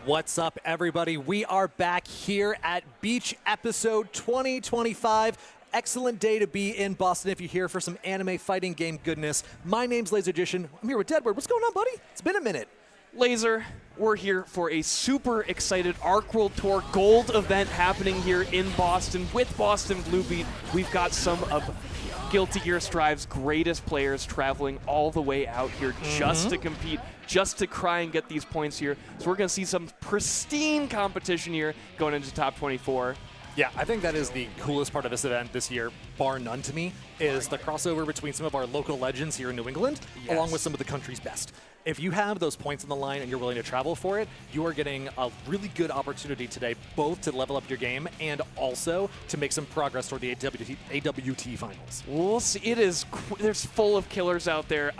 What's up, everybody? We are back here at Beach episode 2025. Excellent day to be in Boston if you're here for some anime fighting game goodness. My name's Lasergician. I'm here with Deadward. What's going on, buddy? It's been a minute. Laser, we're here for a super excited Arc World Tour Gold event happening here in Boston with Boston Bluebeat. We've got some of Guilty Gear Strive's greatest players traveling all the way out here just to compete, just to try and get these points here. So we're going to see some pristine competition here going into top 24. Yeah, I think that is the coolest part of this event this year, bar none to me, is the crossover between some of our local legends here in New England, along with some of the country's best. If you have those points on the line and you're willing to travel for it, you are getting a really good opportunity today, both to level up your game and also to make some progress toward the AWT finals. We'll see. There's full of killers out there.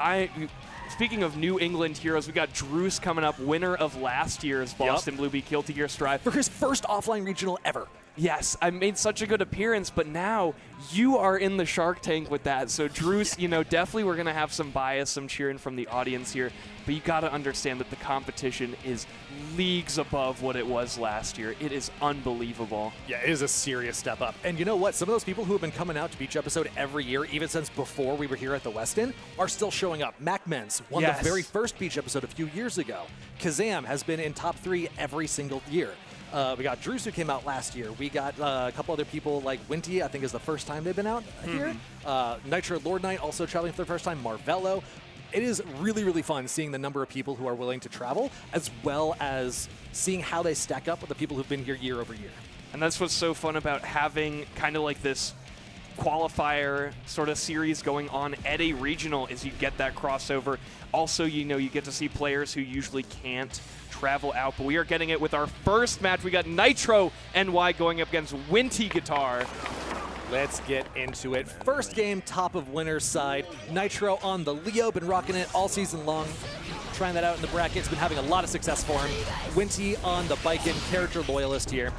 Speaking of New England heroes, we got Druice coming up, winner of last year's Boston Bluebeat Guilty Gear Strive. For his first offline regional ever. Yes, I made such a good appearance, but now you are in the Shark Tank with that. So Druice, definitely we're going to have some bias, some cheering from the audience here, but you got to understand that the competition is leagues above what it was last year. It is unbelievable. Yeah, it is a serious step up. And you know what? Some of those people who have been coming out to Beach episode every year, even since before we were here at the West End, are still showing up. Mac Menz won the very first Beach episode a few years ago. Kazam has been in top 3 every single year. We got Druice, who came out last year. We got a couple other people like Winty, I think is the first time they've been out here. LordKnight also traveling for the first time. Marvelo. It is really, really fun seeing the number of people who are willing to travel, as well as seeing how they stack up with the people who've been here year over year. And that's what's so fun about having kind of like this qualifier sort of series going on at a regional, is you get that crossover. Also, you get to see players who usually can't travel out, but we are getting it with our first match. We got NitroNY going up against wintyguitar. Let's get into it. First game, top of winner's side. Nitro on the Leo, been rocking it all season long. Trying that out in the brackets, been having a lot of success for him. Winty on the Biken, character loyalist here.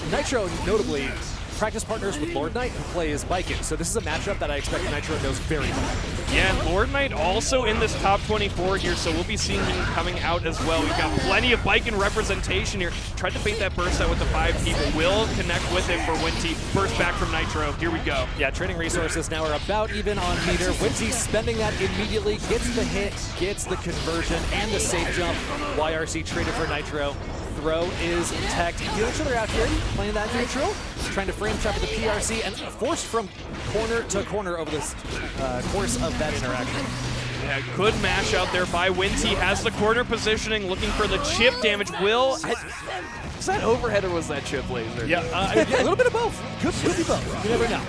Nitro, notably, practice partners with LordKnight, who plays Biken. So this is a matchup that I expect Nitro knows very well. Yeah, and LordKnight also in this top 24 here, so we'll be seeing him coming out as well. We've got plenty of Biken representation here. Tried to bait that burst out with the 5 people. Will connect with it for Winty. Burst back from Nitro. Here we go. Yeah, trading resources now are about even on meter. Winty spending that immediately, gets the hit, gets the conversion, and the safe jump. YRC traded for Nitro. Throw is teched. Feel each other out here, playing that neutral, trying to frame trap with the PRC, and forced from corner to corner over this course of that interaction. Yeah, good mash out there by Winty. Has the corner positioning, looking for the chip damage. Was that overhead or was that chip laser? Yeah, a little bit of both. Could be both. You never know.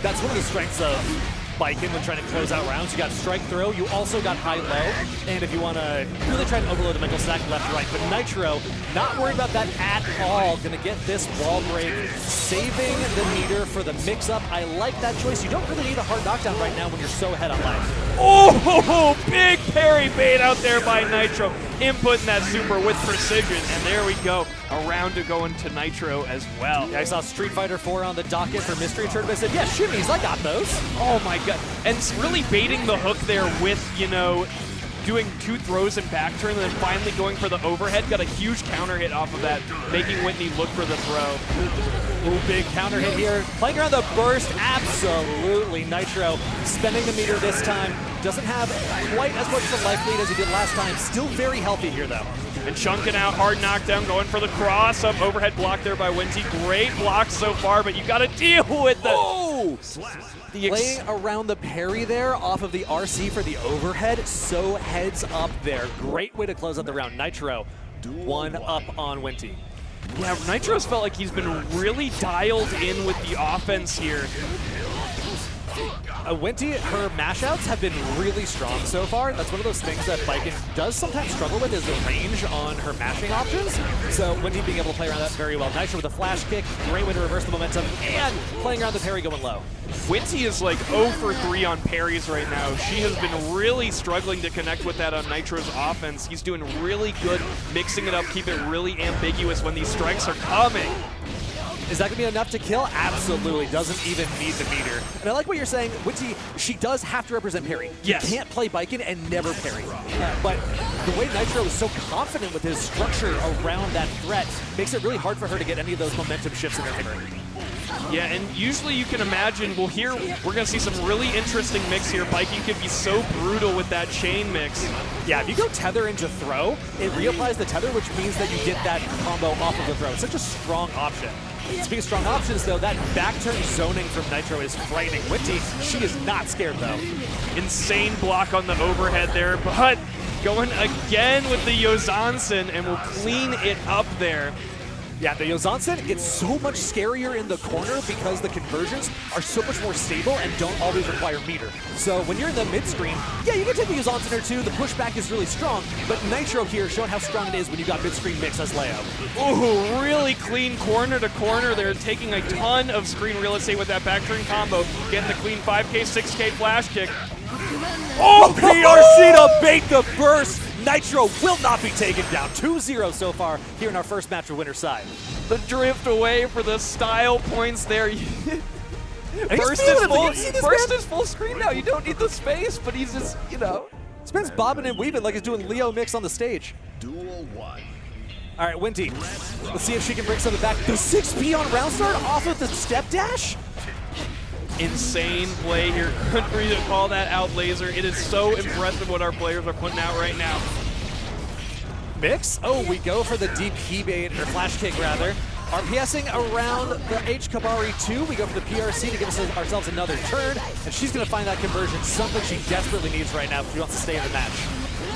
That's one of the strengths of Biken when trying to close out rounds. You got strike throw, you also got high-low, and if you want to really try to overload the mental stack left-right, but Nitro, not worried about that at all, going to get this wall break, saving the meter for the mix-up. I like that choice. You don't really need a hard knockdown right now when you're so ahead on life. Oh, big parry bait out there by Nitro, inputting that super with precision, and there we go. A round to go into Nitro as well. Yeah, I saw Street Fighter 4 on the docket for Mystery Tournament. I said, yeah, shimmies, I got those. Oh my god. And it's really baiting the hook there with, doing 2 throws and back turn, and then finally going for the overhead. Got a huge counter hit off of that, making Whitney look for the throw. Ooh, big counter hit here. Playing around the burst, absolutely. Nitro spending the meter this time. Doesn't have quite as much of a life lead as he did last time. Still very healthy here, though. And chunking out, hard knockdown, going for the cross up, overhead block there by Winty. Great block so far, but you got to deal with the playing around the parry there off of the RC for the overhead. So heads up there. Great way to close out the round. Nitro, 1 up on Winty. Yeah, Nitro's felt like he's been really dialed in with the offense here. Winty, her mashouts have been really strong so far. That's one of those things that Biken does sometimes struggle with, is the range on her mashing options. So Winty being able to play around that very well. Nitro with a flash kick, great way to reverse the momentum, and playing around the parry going low. Winty is like 0 for 3 on parries right now. She has been really struggling to connect with that on Nitro's offense. He's doing really good mixing it up, keep it really ambiguous when these strikes are coming. Is that going to be enough to kill? Absolutely. Doesn't even need the meter. And I like what you're saying. Winty, she does have to represent parry. Yes. You can't play Biken and never parry. But the way Nitro is so confident with his structure around that threat makes it really hard for her to get any of those momentum shifts in her favor. Yeah, and usually you can imagine, well, here we're going to see some really interesting mix here. Biking could be so brutal with that chain mix. Yeah, if you go tether into throw, it reapplies the tether, which means that you get that combo off of the throw. It's such a strong option. Speaking of strong options, though, that back turn zoning from Nitro is frightening. Winty, she is not scared, though. Insane block on the overhead there, but going again with the Yozansen, and will clean it up there. Yeah, the Yozansen gets so much scarier in the corner because the conversions are so much more stable and don't always require meter. So when you're in the mid-screen, yeah, you can take the Yozansen or two. The pushback is really strong, but Nitro here showing how strong it is when you got mid-screen mix as Leo. Ooh, really clean corner to corner. They're taking a ton of screen real estate with that back turn combo. Getting the clean 5K, 6K flash kick. Oh, PRC to bait the burst. Nitro will not be taken down. 2-0 so far here in our first match of winner's side. The drift away for the style points there. Burst is full screen now. You don't need the space, but he's just, you know. Spins bobbing and weaving like he's doing Leo mix on the stage. Duel 1. All right, Winty. Let's see if she can bring something back. The 6P on round start off of the step dash? Insane play here. Couldn't for you to call that out, Laser. It is so impressive what our players are putting out right now. Mix? Oh, we go for the deep key bait, or flash kick rather. RPSing around the Aboii 2. We go for the PRC to give us ourselves another turn, and she's going to find that conversion, something she desperately needs right now if she wants to stay in the match.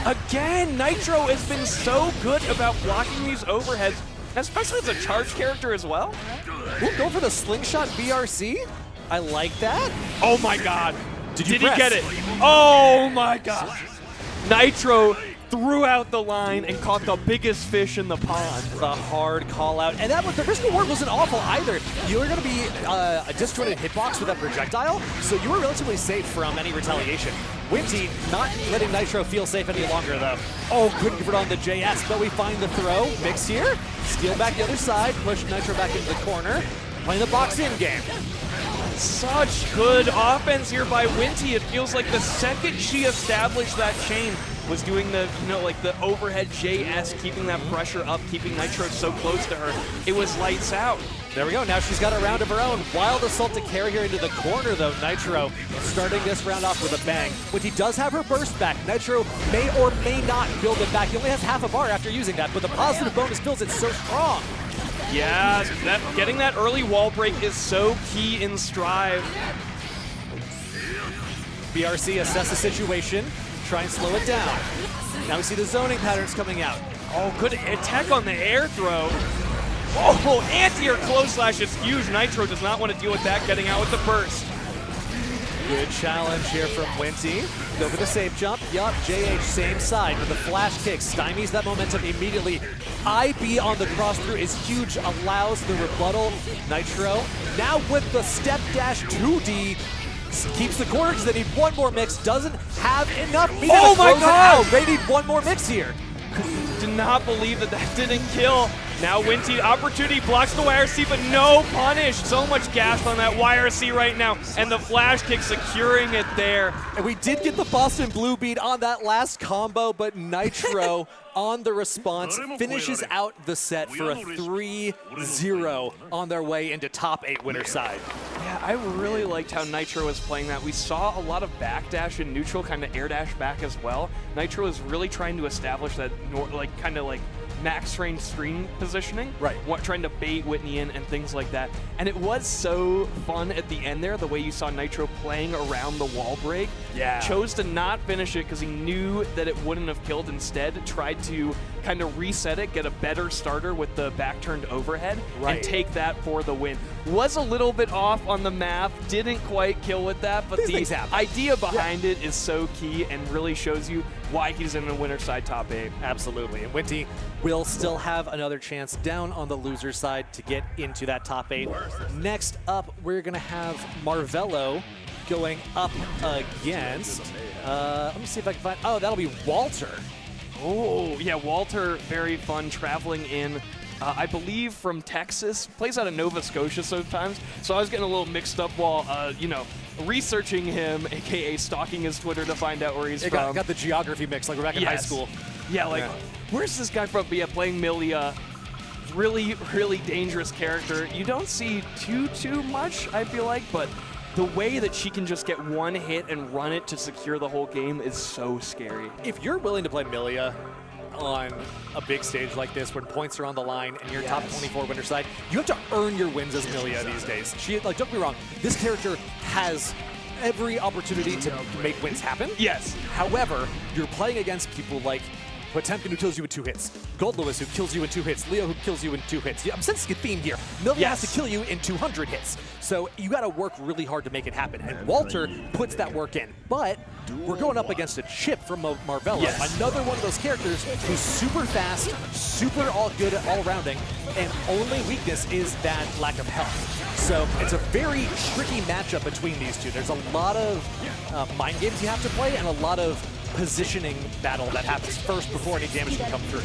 Again, Nitro has been so good about blocking these overheads, especially as a charge character as well. Ooh, go for the slingshot BRC. I like that. Oh my god. Did he press? get it? Oh my god. Nitro threw out the line and caught the biggest fish in the pond. The hard call out. And that the risk reward wasn't awful either. You were going to be a disjointed hitbox with that projectile, so you were relatively safe from any retaliation. Winty not letting Nitro feel safe any longer, though. Oh, couldn't give it on the JS, but we find the throw. Mix here. Steal back the other side. Push Nitro back into the corner. Playing the box-in game. Such good offense here by Winty. It feels like the second she established that chain was doing the, you know, like the overhead JS, keeping that pressure up, keeping Nitro so close to her. It was lights out. There we go. Now she's got a round of her own. Wild assault to carry her into the corner, though. Nitro starting this round off with a bang. Winty does have her burst back. Nitro may or may not build it back. He only has half a bar after using that, but the positive bonus builds it so strong. Yeah, getting that early wall break is so key in Strive. BRC assess the situation, try and slow it down. Now we see the zoning patterns coming out. Oh, good attack on the air throw. Oh, anti-air close slash is huge. Nitro does not want to deal with that, getting out with the burst. Good challenge here from Winty. Go for the safe jump. Yup, JH same side with the flash kick. Stymies that momentum immediately. IB on the cross through is huge, allows the rebuttal. Nitro now with the step dash 2D. Keeps the corner because they need one more mix. Doesn't have enough. Oh my god! They need one more mix here. Did not believe that that didn't kill. Now Winty, opportunity, blocks the YRC, but no punish. So much gas on that YRC right now, and the flash kick securing it there. And we did get the Boston Blue Beat on that last combo, but Nitro on the response finishes out the set for a 3-0 on their way into top 8 winner side. Yeah, I really liked how Nitro was playing that. We saw a lot of backdash and neutral, kind of air dash back as well. Nitro is really trying to establish that kind of like max range screen positioning. Right. Trying to bait Whitney in and things like that. And it was so fun at the end there, the way you saw Nitro playing around the wall break. Yeah. Chose to not finish it because he knew that it wouldn't have killed. Instead, tried to kind of reset it, get a better starter with the back turned overhead, and take that for the win. Was a little bit off on the math, didn't quite kill with that, but the idea behind it is so key and really shows you why he's in the winner side top 8. Absolutely. And Winty will still have another chance down on the loser side to get into that top 8. Next up, we're going to have Marvelo going up against, let me see if I can find, oh, that'll be Walter. Oh, yeah, Walter, very fun, traveling in I believe from Texas, plays out of Nova Scotia sometimes. So I was getting a little mixed up while, you know, researching him, aka stalking his Twitter to find out where he's from. Got the geography mix, like we're back in high school. Yeah, like, where's this guy from? But yeah, playing Milia, really, really dangerous character. You don't see too much, I feel like, but the way that she can just get one hit and run it to secure the whole game is so scary. If you're willing to play Milia on a big stage like this when points are on the line and you're top 24 winner side, you have to earn your wins as Milia these days. She, like, don't get me wrong, this character has every opportunity to make wins happen. Yes. However, you're playing against people like Potemkin, who kills you in 2 hits, Gold Lewis, who kills you in 2 hits, Leo, who kills you in 2 hits. I'm sensing a theme here. Milia has to kill you in 200 hits. So you got to work really hard to make it happen. And Walter puts that work in. But we're going up against a chip from Marvelo. Another one of those characters who's super fast, super all good at all-rounding, and only weakness is that lack of health. So it's a very tricky matchup between these two. There's a lot of mind games you have to play and a lot of positioning battle that happens first before any damage can come through.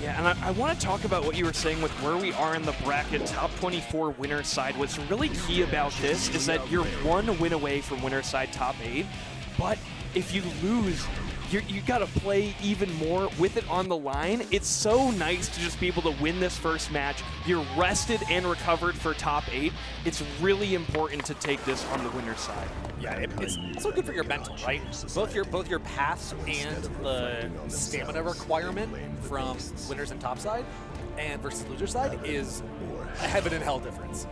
Yeah, and I want to talk about what you were saying with where we are in the bracket, top 24 winner side. What's really key about this is that you're 1 win away from winner side top 8, but if you lose, you got to play even more with it on the line. It's so nice to just be able to win this first match. You're rested and recovered for top 8. It's really important to take this on the winner side. Yeah, it's so good for your mental, right? Both your paths and the stamina requirement from winners and top side and versus loser side is a heaven and hell difference.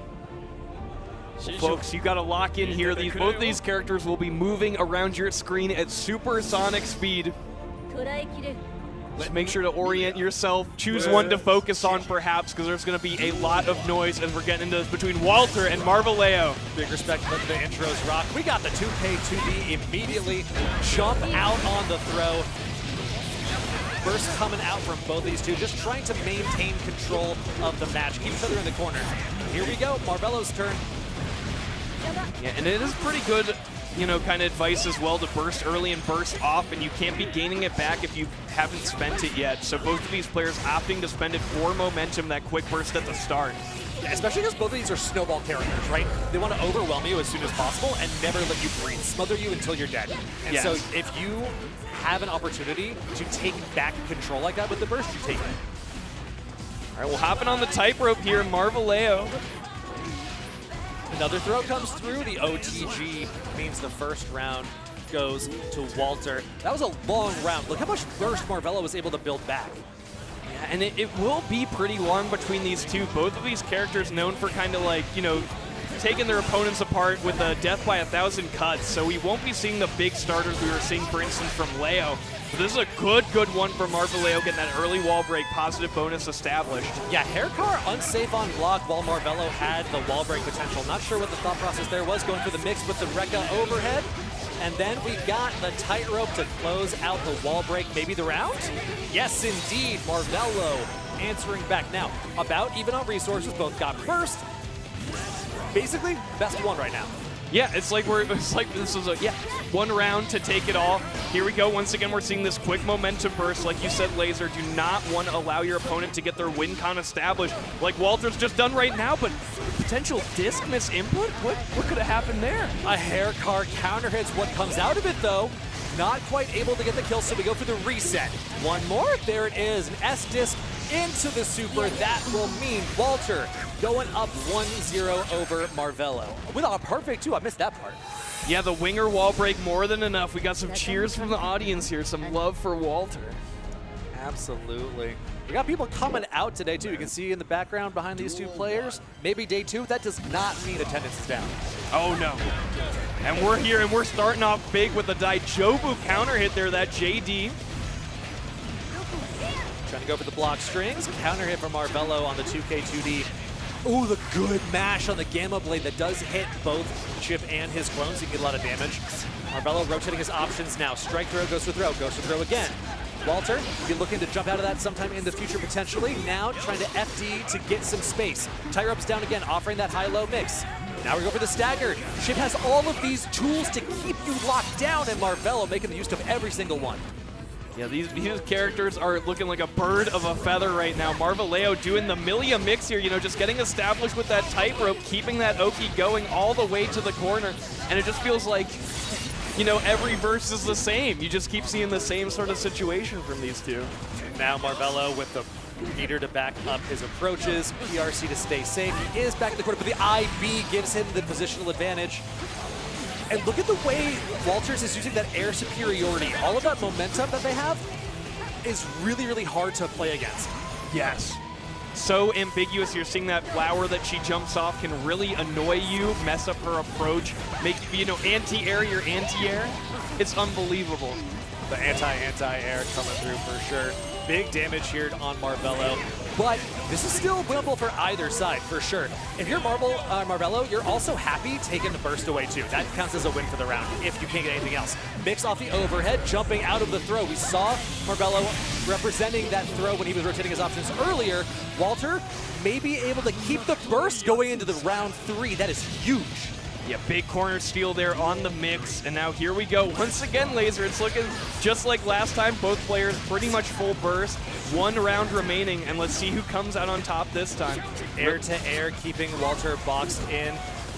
Well, folks, you got to lock in here. Both these characters will be moving around your screen at supersonic speed. Just make sure to orient yourself. Choose one to focus on, perhaps, because there's going to be a lot of noise as we're getting into this between Walter and Marvelo. Big respect for the intros, Rock. We got the 2K 2D immediately. Jump out on the throw. Burst coming out from both these two, just trying to maintain control of the match. Keep each other in the corner. Here we go, Marvelo's turn. Yeah, and it is pretty good, you know, kind of advice as well to burst early and burst off, and you can't be gaining it back if you haven't spent it yet. So both of these players opting to spend it for momentum, that quick burst at the start. Yeah, especially because both of these are snowball characters, right? They want to overwhelm you as soon as possible and never let you breathe, smother you until you're dead. And so if you have an opportunity to take back control like that with the burst, you take it. All right, well, hopping on the tightrope here, Marvelo. Another throw comes through. The OTG means the first round goes to Walter. That was a long round. Look how much burst Marvelo was able to build back. Yeah, and it will be pretty long between these two. Both of these characters known for kind of like, you know, taking their opponents apart with a death by 1,000 cuts. So we won't be seeing the big starters we were seeing, for instance, from Leo. But this is a good one for Marvelo, getting that early wall break, positive bonus established. Yeah, Haircar unsafe on block while Marvelo had the wall break potential. Not sure what the thought process there was, going for the mix with the Rekka overhead. And then we got the tightrope to close out the wall break, maybe the round? Yes, indeed, Marvelo answering back. Now, about even on resources, both got first. Basically, best one right now. Yeah, it's like this is a one round to take it all. Here we go. Once again, we're seeing this quick momentum burst. Like you said, Laser, do not want to allow your opponent to get their win con established, like Walter's just done right now. But potential disc miss input. What could have happened there? A hair car counter hits. What comes out of it though? Not quite able to get the kill, so we go for the reset. One more. There it is. An S disc into the super. That will mean Walter going up 1-0 over Marvelo. With a perfect too. I missed that part. Yeah, the winger wall break more than enough. We got some cheers from the audience here. Some love for Walter. Absolutely. We got people coming out today too. You can see in the background behind these two players. Maybe day 2. That does not mean attendance is down. Oh no. And we're here and we're starting off big with the Daijobu counter hit there, that JD. Trying to go for the block strings. Counter hit from Marvelo on the 2K2D. Ooh, the good mash on the Gamma Blade that does hit both Chip and his clones. He can get a lot of damage. Marvelo rotating his options now. Strike throw, goes for throw, goes for throw again. Walter, you're looking to jump out of that sometime in the future potentially. Now trying to FD to get some space. Tightrope's down again, offering that high-low mix. Now we go for the stagger. Chip has all of these tools to keep you locked down, and Marvelo making the use of every single one. Yeah, these characters are looking like a bird of a feather right now. Marvelo doing the Milia mix here, you know, just getting established with that tightrope, keeping that Oki going all the way to the corner. And it just feels like, you know, every verse is the same. You just keep seeing the same sort of situation from these two. And now Marvelo with the meter to back up his approaches, PRC to stay safe. He is back in the corner, but the IB gives him the positional advantage. And look at the way Walters is using that air superiority. All of that momentum that they have is really, really hard to play against. Yes. So ambiguous. You're seeing that flower that she jumps off can really annoy you, mess up her approach, make, you know, anti-air your anti-air. It's unbelievable. The anti-air coming through for sure. Big damage here on Marvelo. But this is still winnable for either side, for sure. If you're Marvelo, you're also happy taking the burst away, too. That counts as a win for the round, if you can't get anything else. Mix off the overhead, jumping out of the throw. We saw Marvelo representing that throw when he was rotating his options earlier. Walter may be able to keep the burst going into the round 3. That is huge. Yeah, big corner steal there on the mix, and now here we go. Once again, Laser, it's looking just like last time. Both players pretty much full burst. 1 round remaining, and let's see who comes out on top this time. Air to air, keeping Walter boxed in.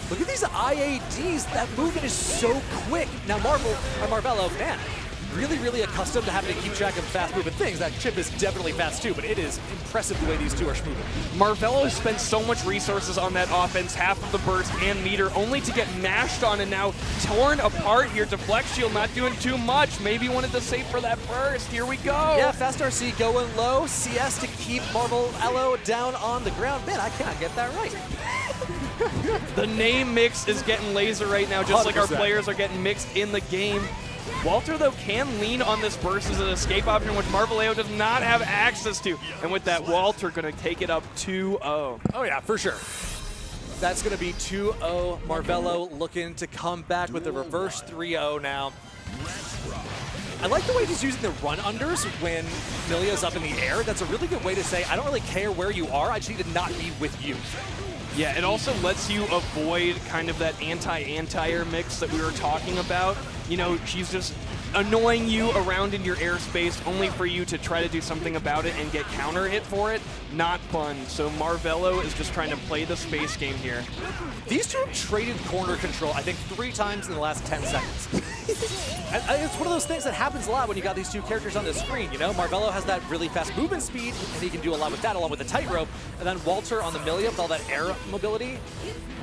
Look at these IADs. That movement is so quick. Now Marvelo, man, really, really accustomed to having to keep track of fast-moving things. That chip is definitely fast too, but it is impressive the way these two are moving. Marvelo spent so much resources on that offense, half of the burst and meter, only to get mashed on and now torn apart here. Deflect shield not doing too much. Maybe wanted to save for that burst. Here we go. Yeah, Fast RC going low. CS to keep Marvelo down on the ground. Man, I cannot get that right. The name mix is getting Laser right now, just 100%. Like our players are getting mixed in the game. Walter, though, can lean on this burst as an escape option, which Marvelo does not have access to. And with that, Walter going to take it up 2-0. Oh, yeah, for sure. That's going to be 2-0. Marvelo looking to come back with a reverse 3-0 now. I like the way he's using the run-unders when Milia's up in the air. That's a really good way to say, I don't really care where you are, I just need to not be with you. Yeah, it also lets you avoid kind of that anti-air mix that we were talking about. You know, she's just annoying you around in your airspace only for you to try to do something about it and get counter hit for it. Not fun. So Marvelo is just trying to play the space game here. These two have traded corner control, I think, 3 times in the last 10 seconds. It's one of those things that happens a lot when you got these two characters on the screen, you know? Marvelo has that really fast movement speed, and he can do a lot with that, along with the tightrope. And then Walter on the Milia with all that air mobility.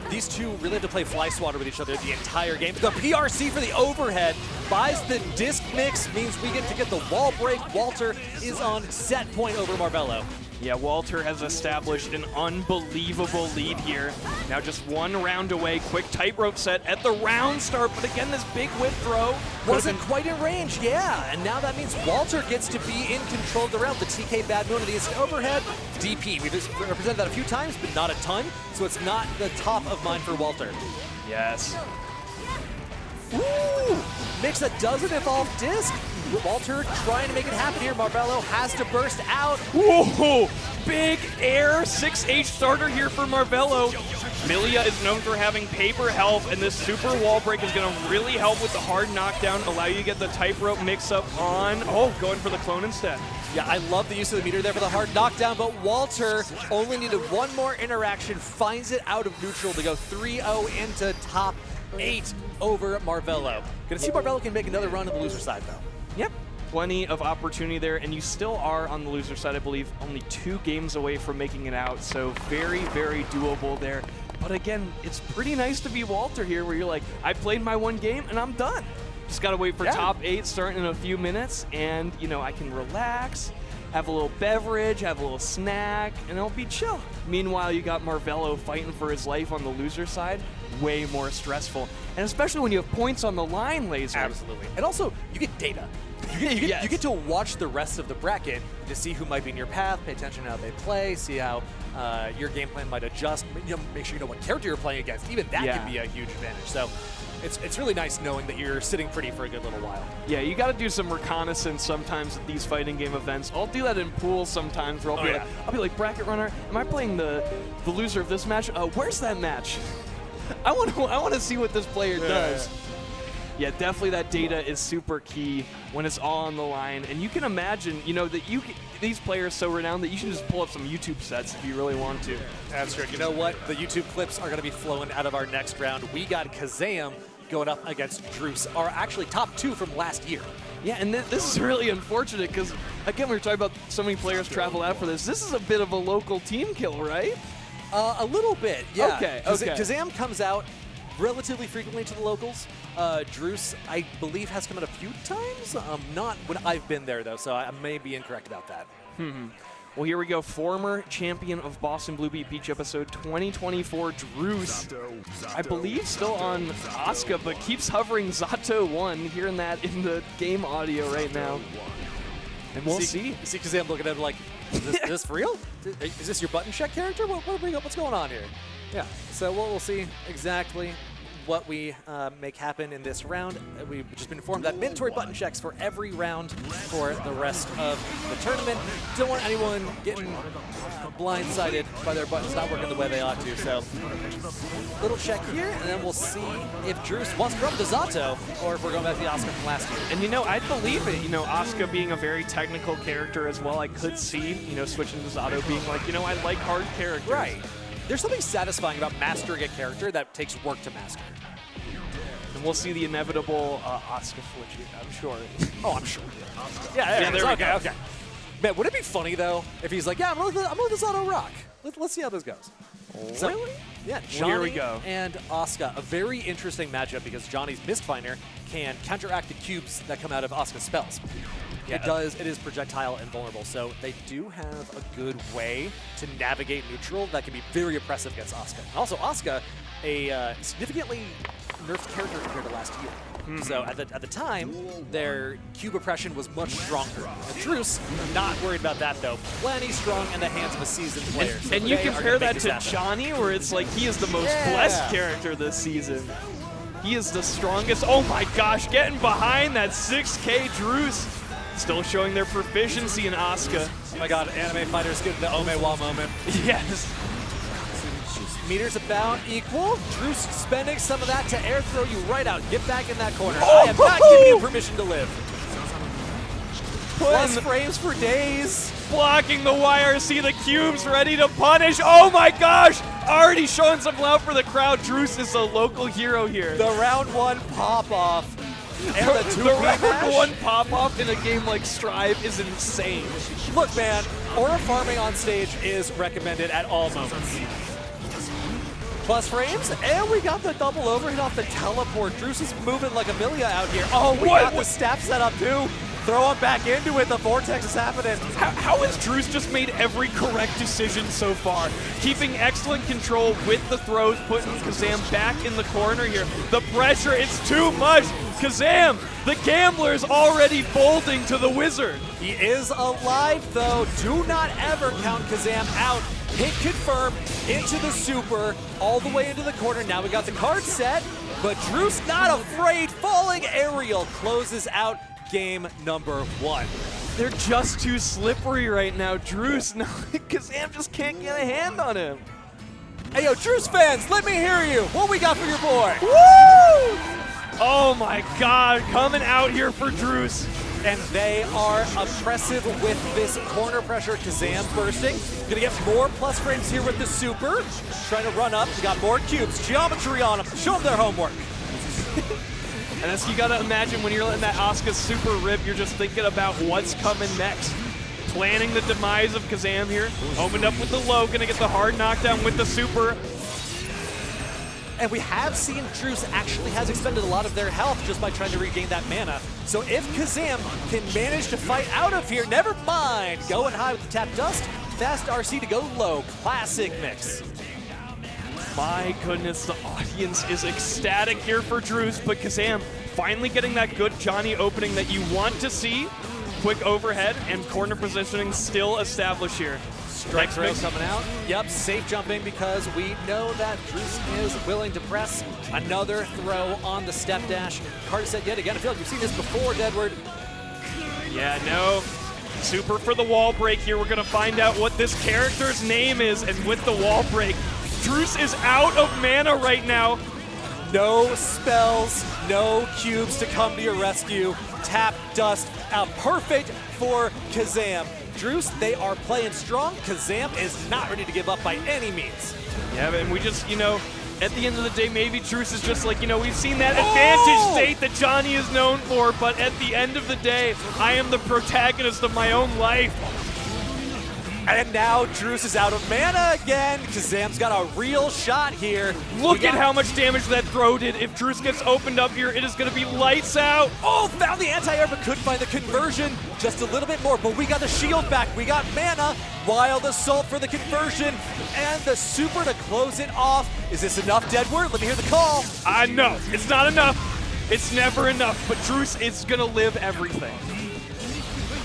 These two really have to play fly swatter with each other the entire game. The PRC for the overhead buys the disc mix, means we get to get the wall break. Walter is on set point over Marvelo. Yeah, Walter has established an unbelievable lead here. Now just 1 round away. Quick tightrope set at the round start, but again, this big whip throw. Wasn't quite in range, yeah. And now that means Walter gets to be in control of the round. The TK bad moon of the instant overhead. DP, we've represented that a few times, but not a ton. So it's not the top of mind for Walter. Yes. Ooh, mix that doesn't involve disc. Walter trying to make it happen here. Marvelo has to burst out. Whoa, big air 6H starter here for Marvelo. Milia is known for having paper health, and this super wall break is going to really help with the hard knockdown, allow you to get the tightrope mix up on. Oh, going for the clone instead. Yeah, I love the use of the meter there for the hard knockdown, but Walter only needed 1 more interaction, finds it out of neutral to go 3-0 into top 8 over Marvelo. Gonna see Marvelo can make another run on the loser side, though. Yep, plenty of opportunity there, and you still are on the loser side, I believe, only 2 games away from making it out, so very, very doable there. But again, it's pretty nice to be Walter here, where you're like, I played my 1 game and I'm done. Just gotta wait for top 8 starting in a few minutes, and you know, I can relax, have a little beverage, have a little snack, and it'll be chill. Meanwhile, you got Marvelo fighting for his life on the loser side, way more stressful. And especially when you have points on the line, Laser. Absolutely. And also, you get data. You get to watch the rest of the bracket to see who might be in your path, pay attention to how they play, see how your game plan might adjust, you know, make sure you know what character you're playing against. Even that can be a huge advantage. So it's really nice knowing that you're sitting pretty for a good little while. Yeah, you got to do some reconnaissance sometimes at these fighting game events. I'll do that in pools sometimes where I'll be like, bracket runner, am I playing the loser of this match? Where's that match? I want to see what this player does. Yeah, definitely that data is super key when it's all on the line. And you can imagine, you know, that these players so renowned that you should just pull up some YouTube sets if you really want to. That's true. You know what? The YouTube clips are going to be flowing out of our next round. We got Kazam going up against Druice, our actually top 2 from last year. Yeah, and this is really unfortunate because, again, we were talking about so many players travel out for this. This is a bit of a local team kill, right? A little bit, yeah. Okay. Kazam comes out relatively frequently to the locals. Druice, I believe, has come out a few times. Not when I've been there, though, so I may be incorrect about that. Well, here we go. Former champion of Boston Bluebeat Beach episode 2024, Druice. I believe still on Asuka, but keeps hovering Zato 1. Hearing that in the game audio right now. And we'll see. You see Kazam looking at him like, is this for real? Is this your button check character? What's going on here? Yeah, so we'll see exactly what we make happen in this round. We've just been informed that mandatory button checks for every round for the rest of the tournament. Don't want anyone getting blindsided by their buttons not working the way they ought to. So, little check here, and then we'll see if Druice wants to run to Zato or if we're going back to the Asuka from last year. And, you know, I believe it. You know, Asuka being a very technical character as well, I could see, you know, switching to Zato being like, you know, I like hard characters. Right. There's something satisfying about mastering a character that takes work to master. And we'll see the inevitable Asuka switch, I'm sure. Oh, I'm sure. Yeah, there we go. Okay. Man, would it be funny, though, if he's like, yeah, I'm going to this auto rock. Let's see how this goes. So, Really? Yeah, Well, Johnny here we go. and Asuka. A very interesting matchup because Johnny's Mistfinder can counteract the cubes that come out of Asuka's spells. Yeah. It is projectile invulnerable, so they do have a good way to navigate neutral that can be very oppressive against Asuka. And also, Asuka, a significantly nerfed character compared to last year. So at the time, their cube oppression was much stronger. And Druice, not worried about that though. Plenty strong in the hands of a seasoned player. So And you they are compare gonna that make to this happen. Johnny, where it's like he is the most blessed character this season. He is the strongest. Oh my gosh, getting behind that 6K Druice. Still showing their proficiency in Asuka. Oh my god, anime fighters get the Omewa moment. Yes. Meters about equal. Druice spending some of that to air throw you right out. Get back in that corner. Oh, I am not giving you permission to live. Plus Putting- frames for days. Blocking the YRC, the cubes ready to punish. Oh my gosh! Already showing some love for the crowd. Druice is a local hero here. The round 1 pop-off. And the 2P The round mash. 1 pop-off in a game like Strive is insane. Look, man, aura farming on stage is recommended at all moments. Plus frames, and we got the double overhit off the teleport. Druice is moving like Amelia out here. Oh, we got the step set up too. Throw him back into it. The vortex is happening. How has Druice just made every correct decision so far? Keeping excellent control with the throws, putting Kazam back in the corner here. The pressure, it's too much. Kazam, the gambler's already folding to the wizard. He is alive, though. Do not ever count Kazam out. Hit confirm into the super, all the way into the corner. Now we got the card set, but Druice not afraid. Falling aerial closes out game number 1. They're just too slippery right now. Druice, no, Kazam just can't get a hand on him. Hey, yo, Druice fans, let me hear you. What we got for your boy? Woo! Oh my God, coming out here for Druice. And they are oppressive with this corner pressure. Kazam bursting. Gonna get more plus frames here with the super. Trying to run up. We got more cubes. Geometry on them. Show them their homework. And as you gotta imagine when you're letting that Asuka super rip, you're just thinking about what's coming next. Planning the demise of Kazam here. Opened up with the low, gonna get the hard knockdown with the super. And we have seen Druice actually has expended a lot of their health just by trying to regain that mana. So if Kazam can manage to fight out of here, never mind. Going high with the tap dust. Fast RC to go low. Classic mix. My goodness, the audience is ecstatic here for Druice, but Kazam finally getting that good Johnny opening that you want to see. Quick overhead and corner positioning still established here. Strike throw coming out. Yep, safe jumping because we know that Druice is willing to press. Another throw on the step dash. Card set yet again. I feel like we've seen this before, Deadward. Yeah, no. Super for the wall break here. We're going to find out what this character's name is, and with the wall break, Druice is out of mana right now. No spells, no cubes to come to your rescue. Tap dust out. Perfect for Kazam. Druice, they are playing strong. Kazam is not ready to give up by any means. Yeah, and we just, at the end of the day, maybe Druice is just like, we've seen that advantage state that Johnny is known for, but at the end of the day, I am the protagonist of my own life. And now Druice is out of mana again. Kazam's got a real shot here. Look at how much damage that throw did. If Druice gets opened up here, it is going to be lights out. Oh, found the anti-air, but couldn't find the conversion. Just a little bit more, but we got the shield back. We got mana. Wild Assault for the conversion. And the super to close it off. Is this enough, Deadward? Let me hear the call. No, it's not enough. It's never enough, but Druice is going to live everything.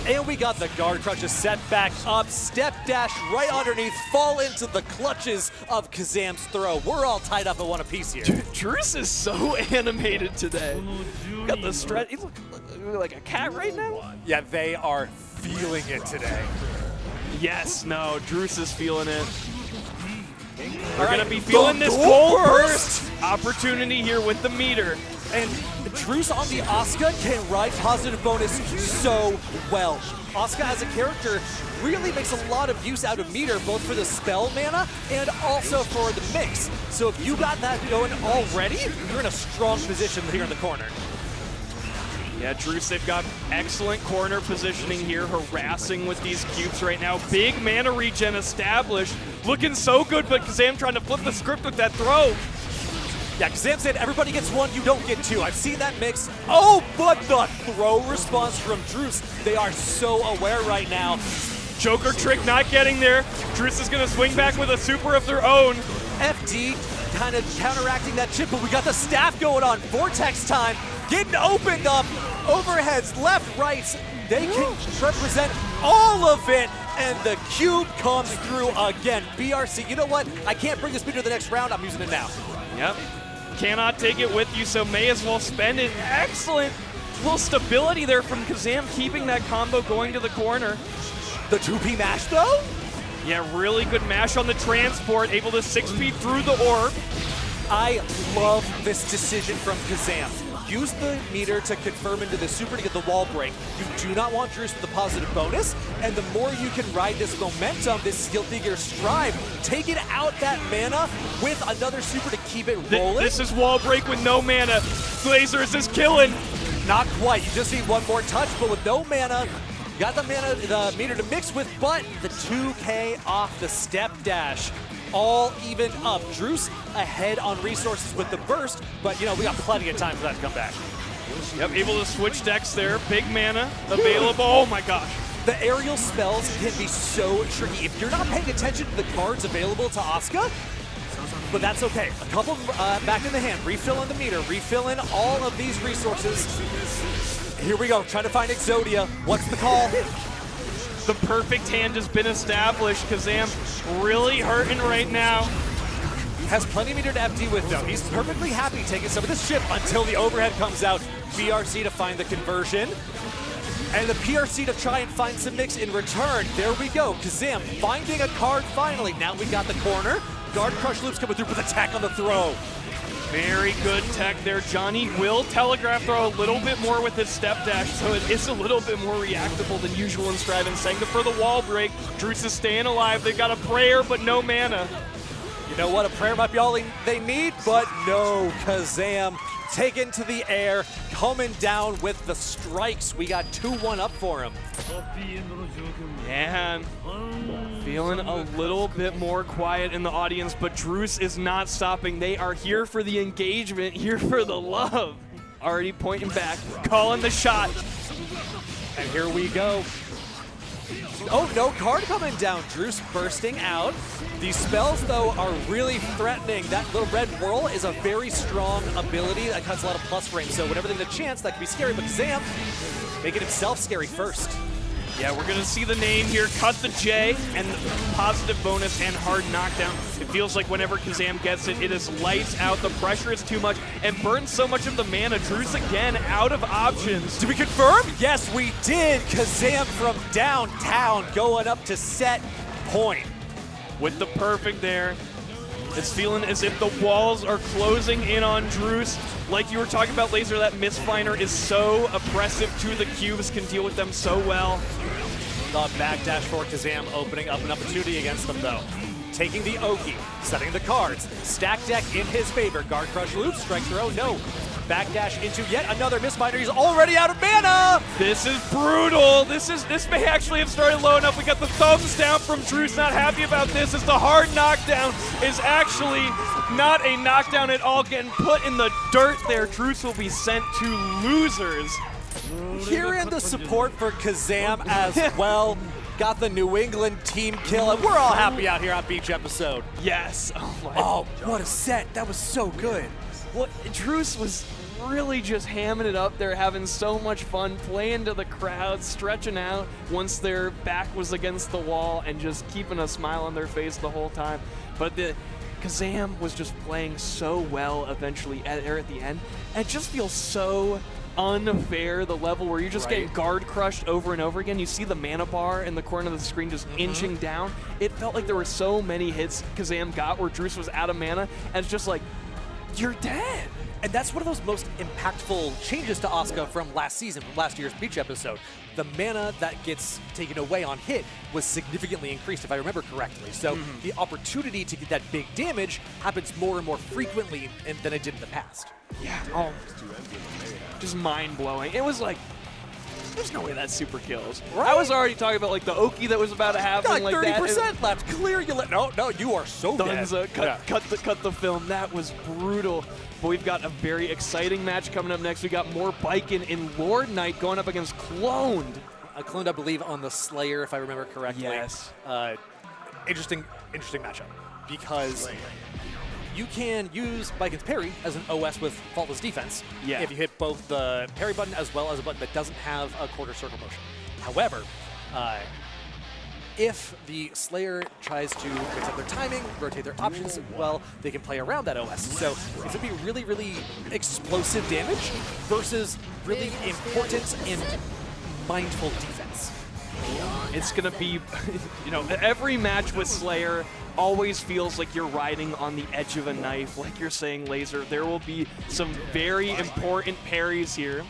And we got the guard crunches set back up, step dash right underneath, fall into the clutches of Kazam's throw. We're all tied up at one apiece here. Druice is so animated today. Got the stretch. He's looking like a cat right now. Yeah, they are feeling it today. Yes, no, Druice is feeling it. We're All going to be feeling this gold burst opportunity here with the meter. And Druice on the Asuka can ride positive bonus so well. Asuka as a character really makes a lot of use out of meter, both for the spell mana and also for the mix. So if you got that going already, you're in a strong position here in the corner. Yeah, Druice, they've got excellent corner positioning here, harassing with these cubes right now. Big mana regen established. Looking so good, but Kazam trying to flip the script with that throw. Yeah, Kazam said everybody gets one, you don't get two. I've seen that mix. Oh, but the throw response from Druice. They are so aware right now. Joker trick not getting there. Druice is going to swing back with a super of their own. FD kind of counteracting that chip, but we got the staff going on. Vortex time, getting opened up. Overheads, left, rights. They can represent all of it. And the cube comes through again. BRC, you know what? I can't bring this meter to the next round. I'm using it now. Yep. Cannot take it with you, so may as well spend it. Excellent little stability there from Kazam, keeping that combo going to the corner. The 2P mash, though? Yeah, really good mash on the transport, able to 6P through the orb. I love this decision from Kazam. Use the meter to confirm into the super to get the wall break. You do not want Druice with the positive bonus, and the more you can ride this momentum, this skill figure strive, take it out that mana with another super to keep it rolling. This is wall break with no mana. Glazers is killing. Not quite, you just need one more touch, but with no mana, you got the meter to mix with, but the 2K off the step dash. All even up. Druice ahead on resources with the burst, but we got plenty of time for that to come back. Yep, able to switch decks there. Big mana available. Oh my gosh. The aerial spells can be so tricky. If you're not paying attention to the cards available to Asuka, but that's okay. A couple back in the hand, refilling the meter, refilling all of these resources. Here we go, trying to find Exodia. What's the call? The perfect hand has been established. Kazam really hurting right now. Has plenty of meter to FD with though. He's perfectly happy taking some of this chip until the overhead comes out. BRC to find the conversion. And the PRC to try and find some mix in return. There we go. Kazam finding a card finally. Now we got the corner. Guard crush loops coming through with attack on the throw. Very good tech there. Johnny will telegraph throw a little bit more with his step dash, so it is a little bit more reactable than usual in Strive and Senga for the wall break. Druice is staying alive. They've got a prayer, but no mana. You know what? A prayer might be all they need, but no. Kazam taken to the air, coming down with the strikes. We got 2-1 up for him. Man, feeling a little bit more quiet in the audience, but Druice is not stopping. They are here for the engagement, here for the love. Already pointing back, calling the shot. And here we go. Oh, no card coming down. Druice bursting out. These spells, though, are really threatening. That little red whirl is a very strong ability that cuts a lot of plus frames. So whenever they get a chance, that can be scary. But Kazam making himself scary first. Yeah, we're going to see the name here, cut the J, and positive bonus and hard knockdown. It feels like whenever Kazam gets it, it is lights out. The pressure is too much and burns so much of the mana. Druice again out of options. Did we confirm? Yes, we did. Kazam from downtown going up to set point. With the perfect there. It's feeling as if the walls are closing in on Druice. Like you were talking about, Laser, that Mistfinder is so oppressive to the cubes, can deal with them so well. The backdash for Kazam opening up an opportunity against them, though. Taking the Oki, setting the cards, stack deck in his favor. Guard Crush loop, strike throw, no. Backdash into yet another Mistfinder. He's already out of mana! This is brutal. This may actually have started low enough. We got the thumbs down from Druice. Not happy about this, as the hard knockdown is actually not a knockdown at all. Getting put in the dirt there. Druice will be sent to losers. Hearing the support for Kazam as well. Got the New England team kill, and we're all happy out here on Beach Episode. Yes. Oh, what a set. That was so good. Well, Druice was really just hamming it up there, having so much fun, playing to the crowd, stretching out once their back was against the wall, and just keeping a smile on their face the whole time. But the Kazam was just playing so well eventually at the end. And it just feels so unfair, the level where you're just getting guard crushed over and over again. You see the mana bar in the corner of the screen just inching down. It felt like there were so many hits Kazam got where Druice was out of mana, and it's just like, you're dead. And that's one of those most impactful changes to Asuka from last season, from last year's Beach Episode. The mana that gets taken away on hit was significantly increased, if I remember correctly. So the opportunity to get that big damage happens more and more frequently than it did in the past. Yeah, oh, just mind-blowing. It was like, there's no way that's super kills. Right? I was already talking about like the Oki that was about to happen. Got like 30% that. left. Clear you let. No, you are so dead. Cut the film. That was brutal. But we've got a very exciting match coming up next. We got more biking in LordKnight going up against Cloned. Cloned, I believe, on the Slayer, if I remember correctly. Yes. Interesting matchup, because you can use Biken's parry as an OS with faultless defense if you hit both the parry button as well as a button that doesn't have a quarter circle motion. However, if the Slayer tries to mix up their timing, rotate their options, well, they can play around that OS. So it's going to be really, really explosive damage versus really important and mindful defense. It's going to be, every match with Slayer always feels like you're riding on the edge of a knife, like you're saying, Laser. There will be some very important parries here.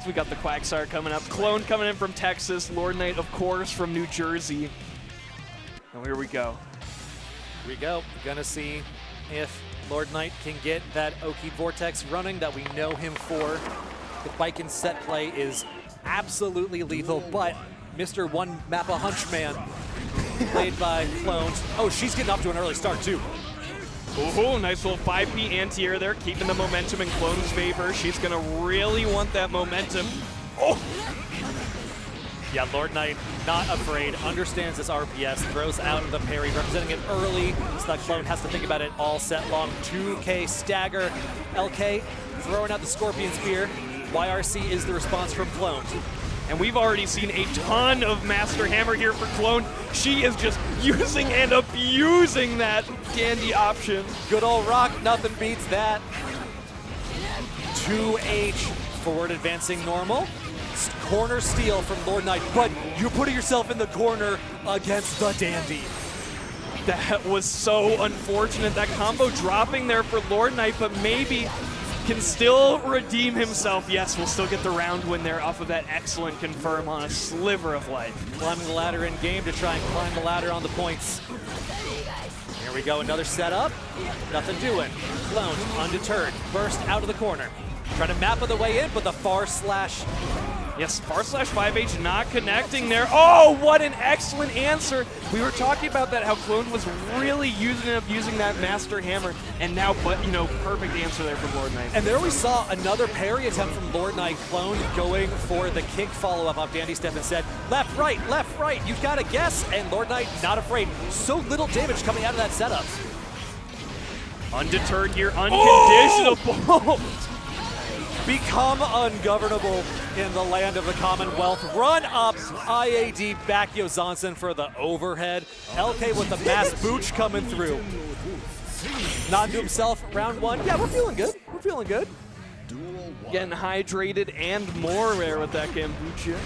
So we got the Quagsire coming up. Clone coming in from Texas. LordKnight, of course, from New Jersey. And here we go. Here we go. Gonna see if LordKnight can get that Oki Vortex running that we know him for. The Biken set play is absolutely lethal, but Mr. One Mappa Hunchman, played by Clones. Oh, she's getting off to an early start, too. Oh, nice little 5P anti-air there, keeping the momentum in Clone's favor. She's going to really want that momentum. Oh! Yeah, LordKnight, not afraid, understands this RPS, throws out the parry, representing it early, so that Clone has to think about it all set long. 2K stagger. LK throwing out the Scorpion Spear. YRC is the response from Clone. And we've already seen a ton of Master Hammer here for Clone. She is just using and abusing that dandy option. Good old rock, nothing beats that. 2H, forward advancing normal. Corner steal from LordKnight, but you're putting yourself in the corner against the dandy. That was so unfortunate. That combo dropping there for LordKnight, but maybe can still redeem himself. Yes, we'll still get the round win there off of that excellent confirm on a sliver of life. Climbing the ladder in game to try and climb the ladder on the points. Here we go, another setup. Nothing doing. Clone, undeterred, burst out of the corner. Trying to map the way in, but the far slash. Yes, far slash 5H not connecting there. Oh, what an excellent answer. We were talking about that, how Clone was really using that Master Hammer, and now, perfect answer there from LordKnight. And there we saw another parry attempt from LordKnight. Clone going for the kick follow-up off Dandy Step and said, left, right, you've got to guess, and LordKnight not afraid. So little damage coming out of that setup. Undeterred here, unconditional. Oh! Become ungovernable in the land of the Commonwealth. Run up, IAD back Yozansen for the overhead. LK with the mass booch coming through. Not to himself, round one. Yeah, we're feeling good. Getting hydrated and more rare with that kombucha.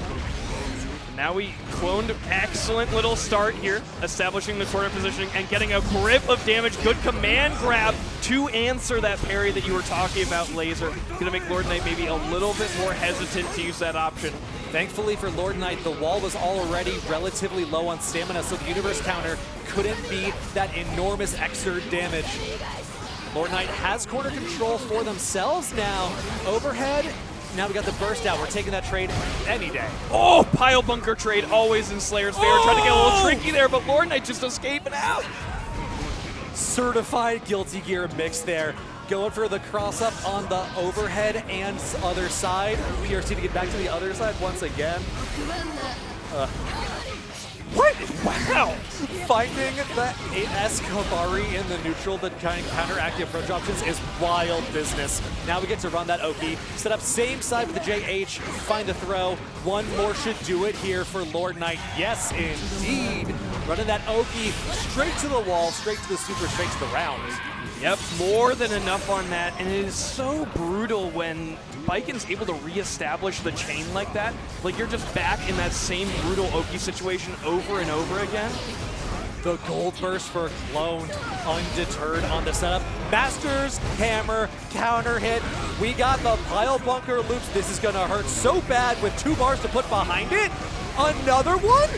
Now we cloned excellent little start here, establishing the corner positioning and getting a grip of damage. Good command grab to answer that parry that you were talking about, Laser. Gonna make LordKnight maybe a little bit more hesitant to use that option. Thankfully for LordKnight, the wall was already relatively low on stamina, so the universe counter couldn't beat that enormous exert damage. LordKnight has corner control for themselves now. Overhead. Now we got the burst out. We're taking that trade any day. Oh, pile bunker trade always in Slayer's favor. Trying to get a little tricky there, but LordKnight just escaping out. Certified Guilty Gear mix there. Going for the cross up on the overhead and other side. PRC to get back to the other side once again. What? Wow! Finding the AS Kabari in the neutral, the kind of counteract the approach options is wild business. Now we get to run that Oki, set up same side with the JH, find the throw. One more should do it here for LordKnight. Yes, indeed. Running that Oki straight to the wall, straight to the super, straight to the round. Yep, more than enough on that, and it is so brutal when Baiken's able to reestablish the chain like that. Like, you're just back in that same brutal Oki situation over and over again. The gold burst for Clone, undeterred on the setup. Master's Hammer, counter hit. We got the pile bunker loops. This is gonna hurt so bad with 2 bars to put behind it. Another one?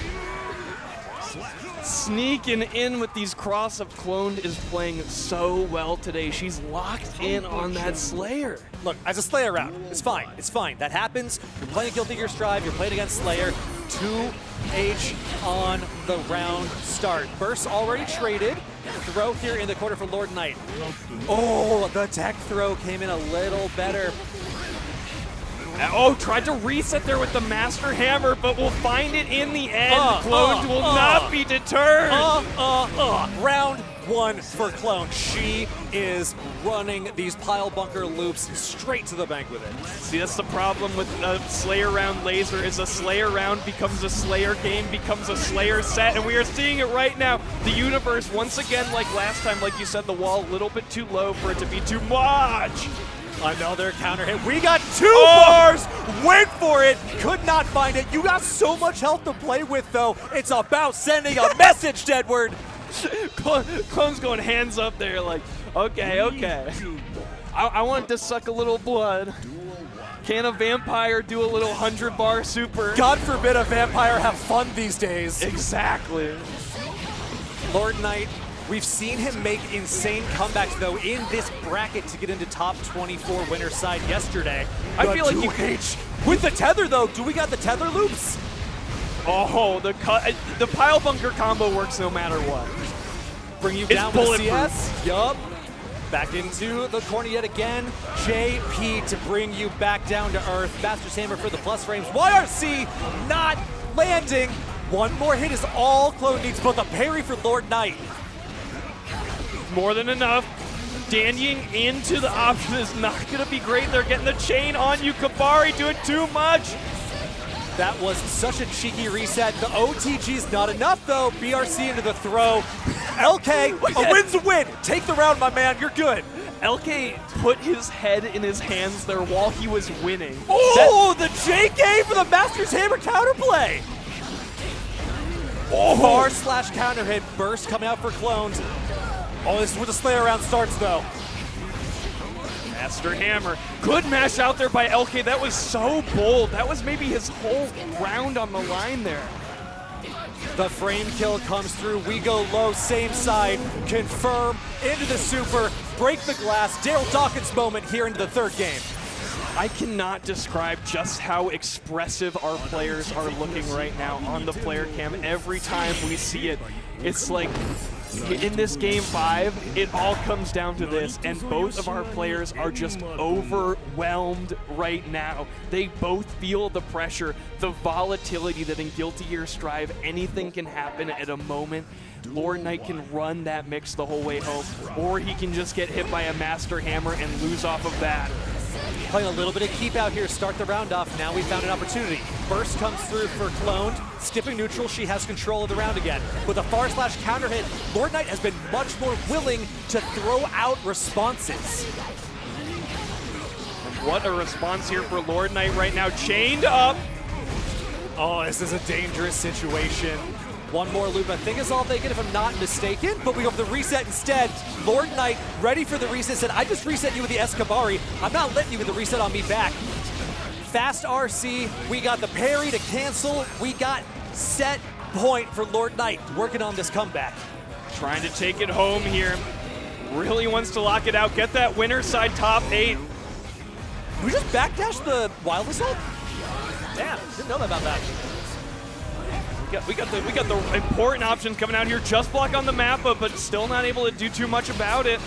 Sneaking in with these cross-up. Cloned is playing so well today. She's locked in on that Slayer. Look, as a Slayer round, it's fine. It's fine. That happens. You're playing Guilty Gear Strive. You're playing against Slayer. 2H on the round start. Burst already traded. Throw here in the corner for LordKnight. Oh, the tech throw came in a little better. Oh, tried to reset there with the Master Hammer, but will find it in the end. Cloned will not be deterred. Round 1 for Clone. She is running these pile bunker loops straight to the bank with it. See, that's the problem with a Slayer round Laser, is a Slayer round becomes a Slayer game, becomes a Slayer set, and we are seeing it right now. The universe, once again, like last time, like you said, the wall a little bit too low for it to be too much. Another counter hit. We got 2 bars. Wait for it. Could not find it. You got so much health to play with, though. It's about sending a message, Deadward. Clone's going hands up there like, okay, okay. I want to suck a little blood. Can a vampire do a little 100-bar super? God forbid a vampire have fun these days. Exactly. LordKnight. We've seen him make insane comebacks, though, in this bracket to get into top 24 winner side yesterday. I feel like you... With the tether, though, do we got the tether loops? Oh, the pile bunker combo works no matter what. Bring you down with CS. Yup. Back into the corner yet again. JP to bring you back down to earth. Master's Hammer for the plus frames. YRC not landing. One more hit is all Clone needs, but the parry for LordKnight. More than enough. Dandying into the option is not going to be great. They're getting the chain on you. Kabari doing too much. That was such a cheeky reset. The OTG's not enough, though. BRC into the throw. LK, a win's a win. Take the round, my man. You're good. LK put his head in his hands there while he was winning. Oh, the JK for the Master's Hammer counterplay. Oh, bar slash counter hit. Burst coming out for Clones. Oh, this is where the Slayer round starts, though. Master Hammer. Good mash out there by LK. That was so bold. That was maybe his whole round on the line there. The frame kill comes through. We go low, same side. Confirm into the super. Break the glass. Daryl Dawkins moment here into the 3rd game. I cannot describe just how expressive our players are looking right now on the player cam. Every time we see it, it's like in this game 5, it all comes down to this, and both of our players are just overwhelmed right now. They both feel the pressure, the volatility that in Guilty Gear Strive, anything can happen at a moment. LordKnight can run that mix the whole way home, or he can just get hit by a Master Hammer and lose off of that. Playing a little bit of keep out here, start the round off. Now we found an opportunity. Burst comes through for Cloned. Skipping neutral, she has control of the round again. With a far slash counter hit, LordKnight has been much more willing to throw out responses. And what a response here for LordKnight right now. Chained up. Oh, this is a dangerous situation. One more loop, I think is all they get if I'm not mistaken, but we go for the reset instead. LordKnight ready for the reset, said, I just reset you with the Escabari. I'm not letting you get the reset on me back. Fast RC, we got the parry to cancel. We got set point for LordKnight working on this comeback. Trying to take it home here. Really wants to lock it out, get that winner side top 8. We just backdash the Wild Assault? Damn, didn't know about that. We got the important options coming out here. Just block on the map, but still not able to do too much about it.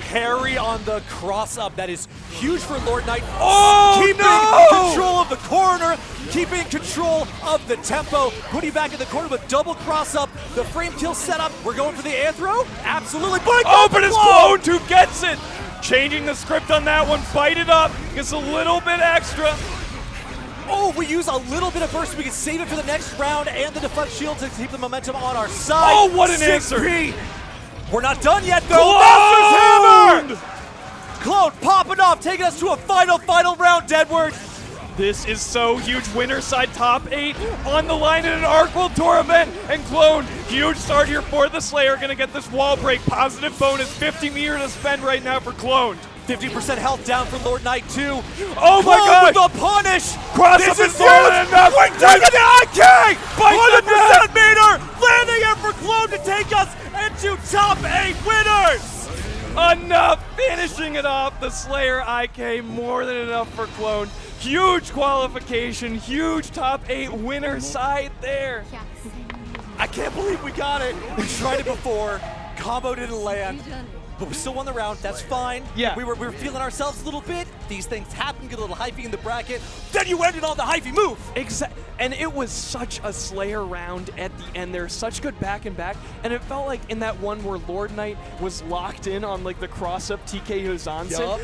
Parry on the cross-up. That is huge for LordKnight. Oh, keeping control of the corner, keeping control of the tempo, putting back in the corner with double cross-up. The frame kill setup. We're going for the Anthro? Absolutely. But it's Clone who gets it. Changing the script on that one. Bite it up. Gets a little bit extra. Oh, we use a little bit of burst. We can save it for the next round and the defense shield to keep the momentum on our side. Oh, what an answer. We're not done yet, though. Master's Hammer! Clone popping off, taking us to a final round, Deadward. This is so huge. Winner side top 8 on the line in an Arc World Tour event. And Clone, huge start here for the Slayer. Gonna get this wall break. Positive bonus, 50 meter to spend right now for Clone. 50% health down for LordKnight too. Oh my God! With the punish! Cross this up is is more than enough! Wait, take the IK! 100% meter! Landing it for Clone to take us into top 8 winners! Enough! Finishing it off, the Slayer IK, more than enough for Clone. Huge qualification, huge top 8 winner side there. I can't believe we got it. We tried it before, combo didn't land. But we still won the round, that's fine. Yeah. We were feeling ourselves a little bit. These things happen, get a little hyphy in the bracket. Then you ended on the hyphy move. Exactly. And it was such a Slayer round at the end there. Such good back and back. And it felt like in that one where LordKnight was locked in on like the cross-up TK Hozansen.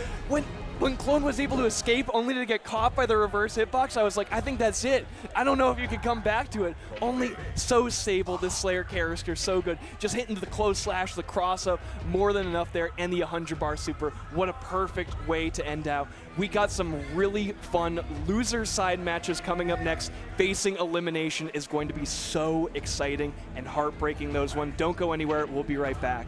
When Clone was able to escape only to get caught by the reverse hitbox, I was like, I think that's it. I don't know if you could come back to it. Only so stable, this Slayer character, so good. Just hitting the close slash, the cross-up, more than enough there, and the 100-bar super. What a perfect way to end out. We got some really fun loser side matches coming up next. Facing elimination is going to be so exciting and heartbreaking, those ones. Don't go anywhere. We'll be right back.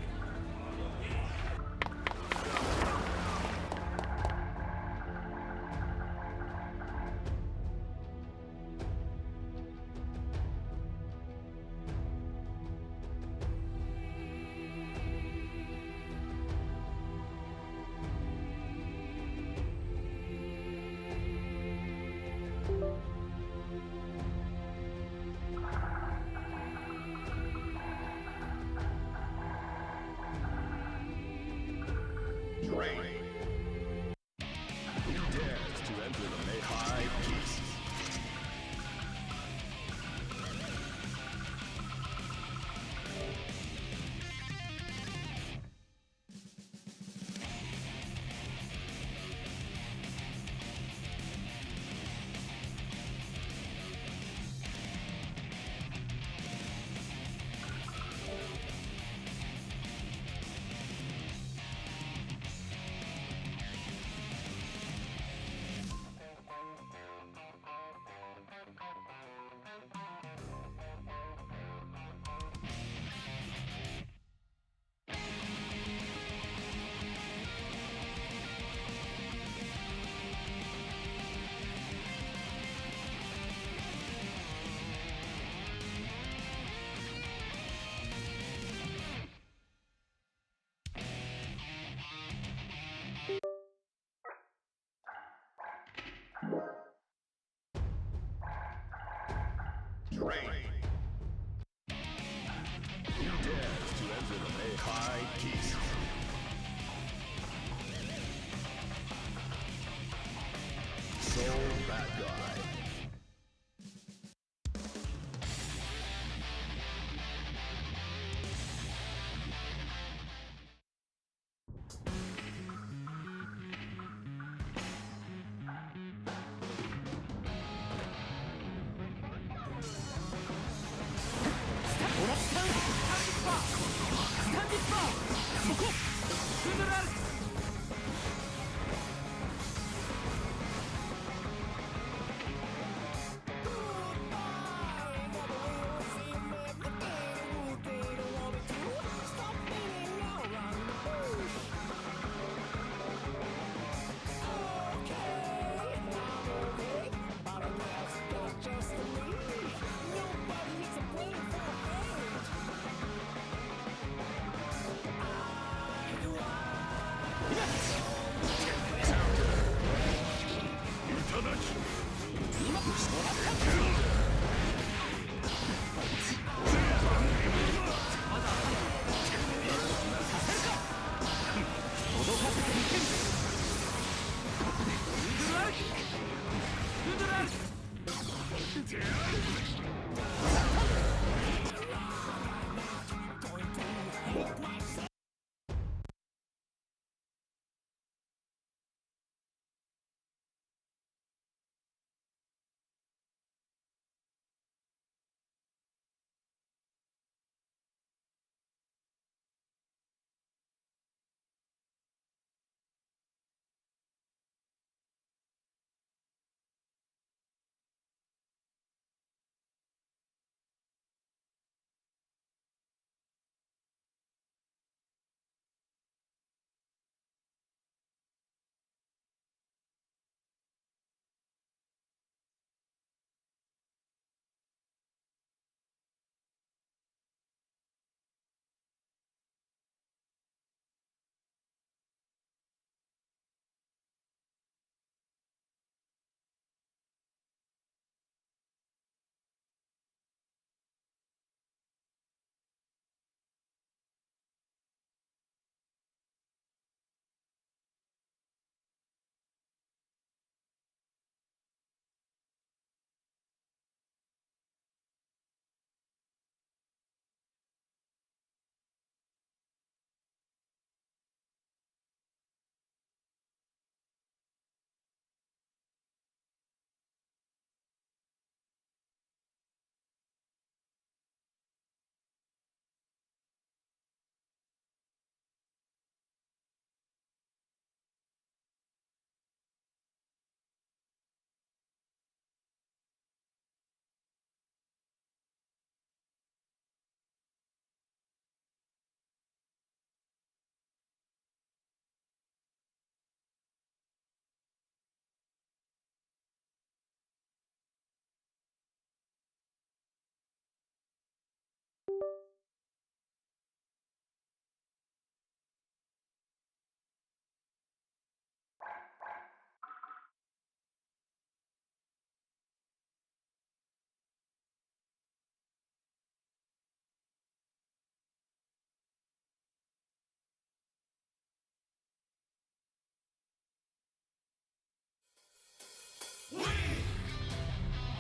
We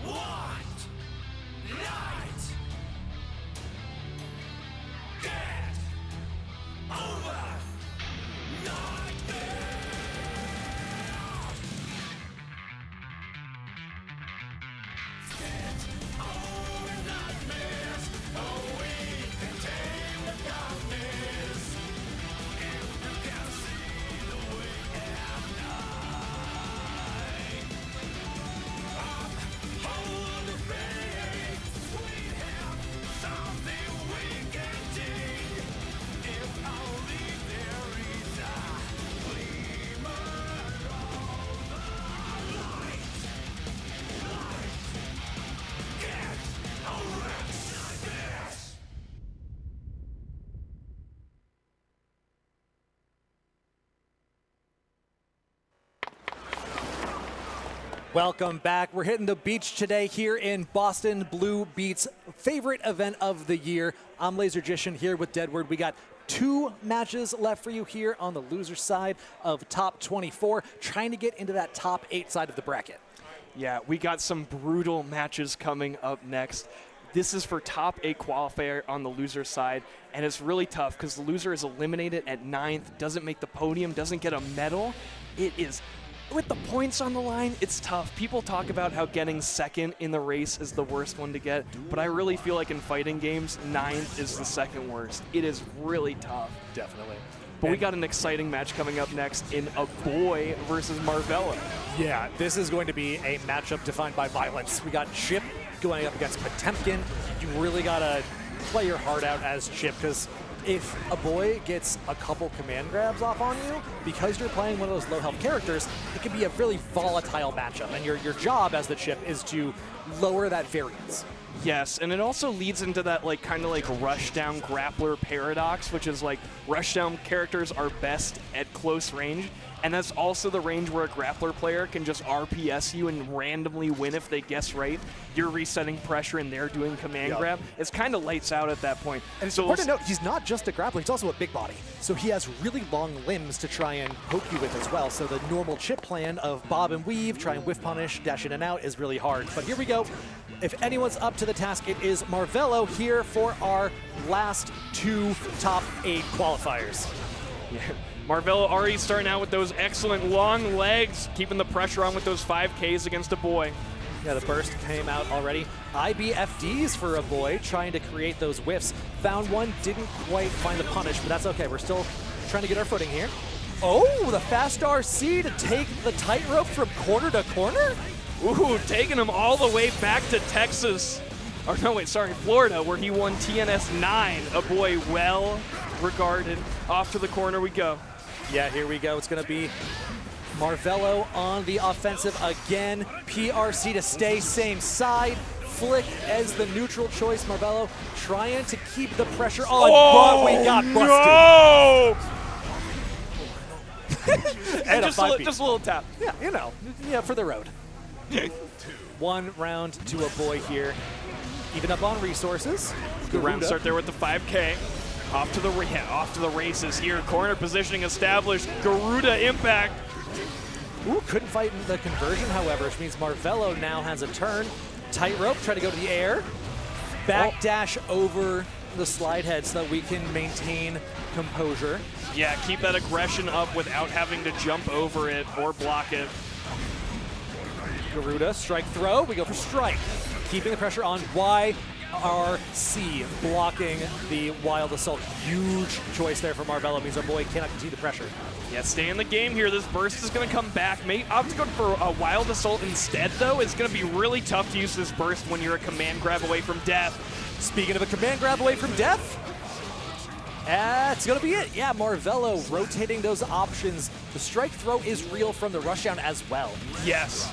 want night. Get over nightmare. Get over nightmares. Oh, we can tame the darkness. If you can see the way at night. Hold the faith. We have something we can dig. If only there is a glimmer of the light. Get over this. Welcome back. We're hitting the beach today here in Boston Blue Beat's favorite event of the year. I'm LaserGician here with Deadward. We got 2 matches left for you here on the loser side of top 24, trying to get into that top 8 side of the bracket. Yeah, we got some brutal matches coming up next. This is for top 8 qualifier on the loser side, and it's really tough because the loser is eliminated at 9th, doesn't make the podium, doesn't get a medal. It is, with the points on the line, it's tough. People talk about how getting 2nd in the race is the worst one to get, but I really feel like in fighting games, 9th is the 2nd worst. It is really tough. Definitely. But we got an exciting match coming up next in Aboii versus Marvelo. Yeah, this is going to be a matchup defined by violence. We got Chip going up against Potemkin. You really got to play your heart out as Chip, because if Aboii gets a couple command grabs off on you, because you're playing one of those low health characters, it can be a really volatile matchup. And your job as the Chip is to lower that variance. Yes, and it also leads into that like kind of like rushdown grappler paradox, which is like rushdown characters are best at close range, and that's also the range where a grappler player can just RPS you and randomly win if they guess right. You're resetting pressure and they're doing command grab. It's kind of lights out at that point. And it's important to note, he's not just a grappler, he's also a big body. So he has really long limbs to try and poke you with as well. So the normal chip plan of bob and weave, try and whiff punish, dash in and out is really hard. But here we go. If anyone's up to the task, it is Marvelo here for our last 2 top 8 qualifiers. Yeah. Marvelo already starting out with those excellent long legs, keeping the pressure on with those 5Ks against Aboii. Yeah, the burst came out already. IBFDs for Aboii, trying to create those whiffs. Found one, didn't quite find the punish, but that's okay. We're still trying to get our footing here. Oh, the fast RC to take the tightrope from corner to corner? Ooh, taking him all the way back to Texas. Or no, wait, sorry, Florida, where he won TNS 9. Aboii well regarded. Off to the corner we go. Yeah, here we go. It's going to be Marvelo on the offensive again. PRC to stay same side. Flick as the neutral choice. Marvelo trying to keep the pressure on, but we got busted. No! And just a little tap. Yeah, you know, yeah, for the road. 1 round to Aboii here. Even up on resources. Good round start there with the 5K. Off to the races here. Corner positioning established. Garuda impact. Ooh, couldn't fight in the conversion, however, which means Marvelo now has a turn. Tightrope, try to go to the air. Backdash over the slide head so that we can maintain composure. Yeah, keep that aggression up without having to jump over it or block it. Garuda, strike throw. We go for strike. Keeping the pressure on YRC, blocking the Wild Assault. Huge choice there for Marvelo, means Aboii cannot continue the pressure. Yeah, stay in the game here. This burst is going to come back. May opt to go for a Wild Assault instead, though. It's going to be really tough to use this burst when you're a command grab away from death. Speaking of a command grab away from death, that's going to be it. Yeah, Marvelo rotating those options. The strike throw is real from the rushdown as well. Yes.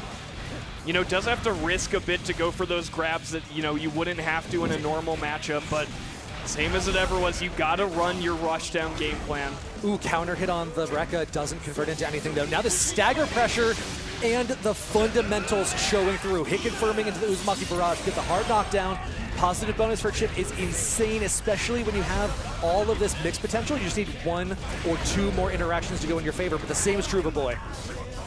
You know, does have to risk a bit to go for those grabs that, you know, you wouldn't have to in a normal matchup, but same as it ever was, you gotta run your rushdown game plan. Ooh, counter hit on the Rekka doesn't convert into anything though. Now the stagger pressure and the fundamentals showing through. Hit confirming into the Uzumaki Barrage, get the hard knockdown. Positive bonus for Chip is insane, especially when you have all of this mix potential. You just need 1 or 2 more interactions to go in your favor, but the same is true of Aboii.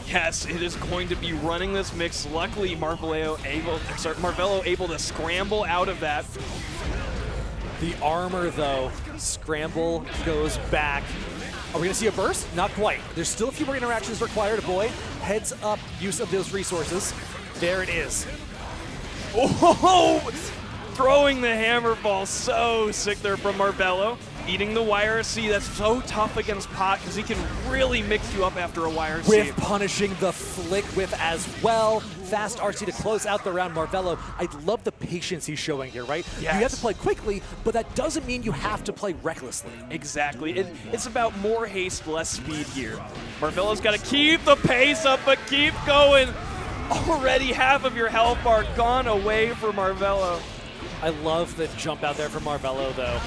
Yes, it is going to be running this mix. Luckily, Marvelo able to scramble out of that. The armor, though, scramble goes back. Are we going to see a burst? Not quite. There's still a few more interactions required. Aboii heads up use of those resources. There it is. Oh, throwing the hammer ball. So sick there from Marvelo. Eating the YRC, that's so tough against Pot because he can really mix you up after a YRC. With punishing the flick whip as well. Fast RC to close out the round. Marvelo, I love the patience he's showing here, right? Yes. You have to play quickly, but that doesn't mean you have to play recklessly. Exactly. It's about more haste, less speed here. Marvelo's got to keep the pace up, but keep going. Already half of your health bar gone away for Marvelo. I love the jump out there from Marvelo, though.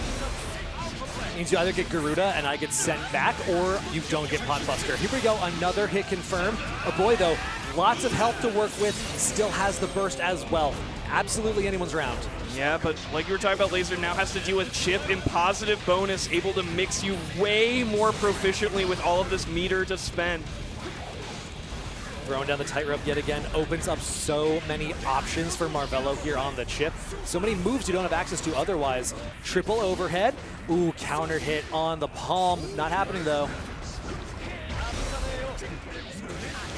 Means you either get Garuda and I get sent back, or you don't get Potbuster. Here we go, another hit confirmed. Aboii, though, lots of health to work with, still has the burst as well. Absolutely anyone's round. Yeah, but like you were talking about, Laser now has to deal with Chip in positive bonus, able to mix you way more proficiently with all of this meter to spend. Throwing down the tightrope yet again opens up so many options for Marvelo here on the chip. So many moves you don't have access to otherwise. Triple overhead. Ooh, counter hit on the palm. Not happening though.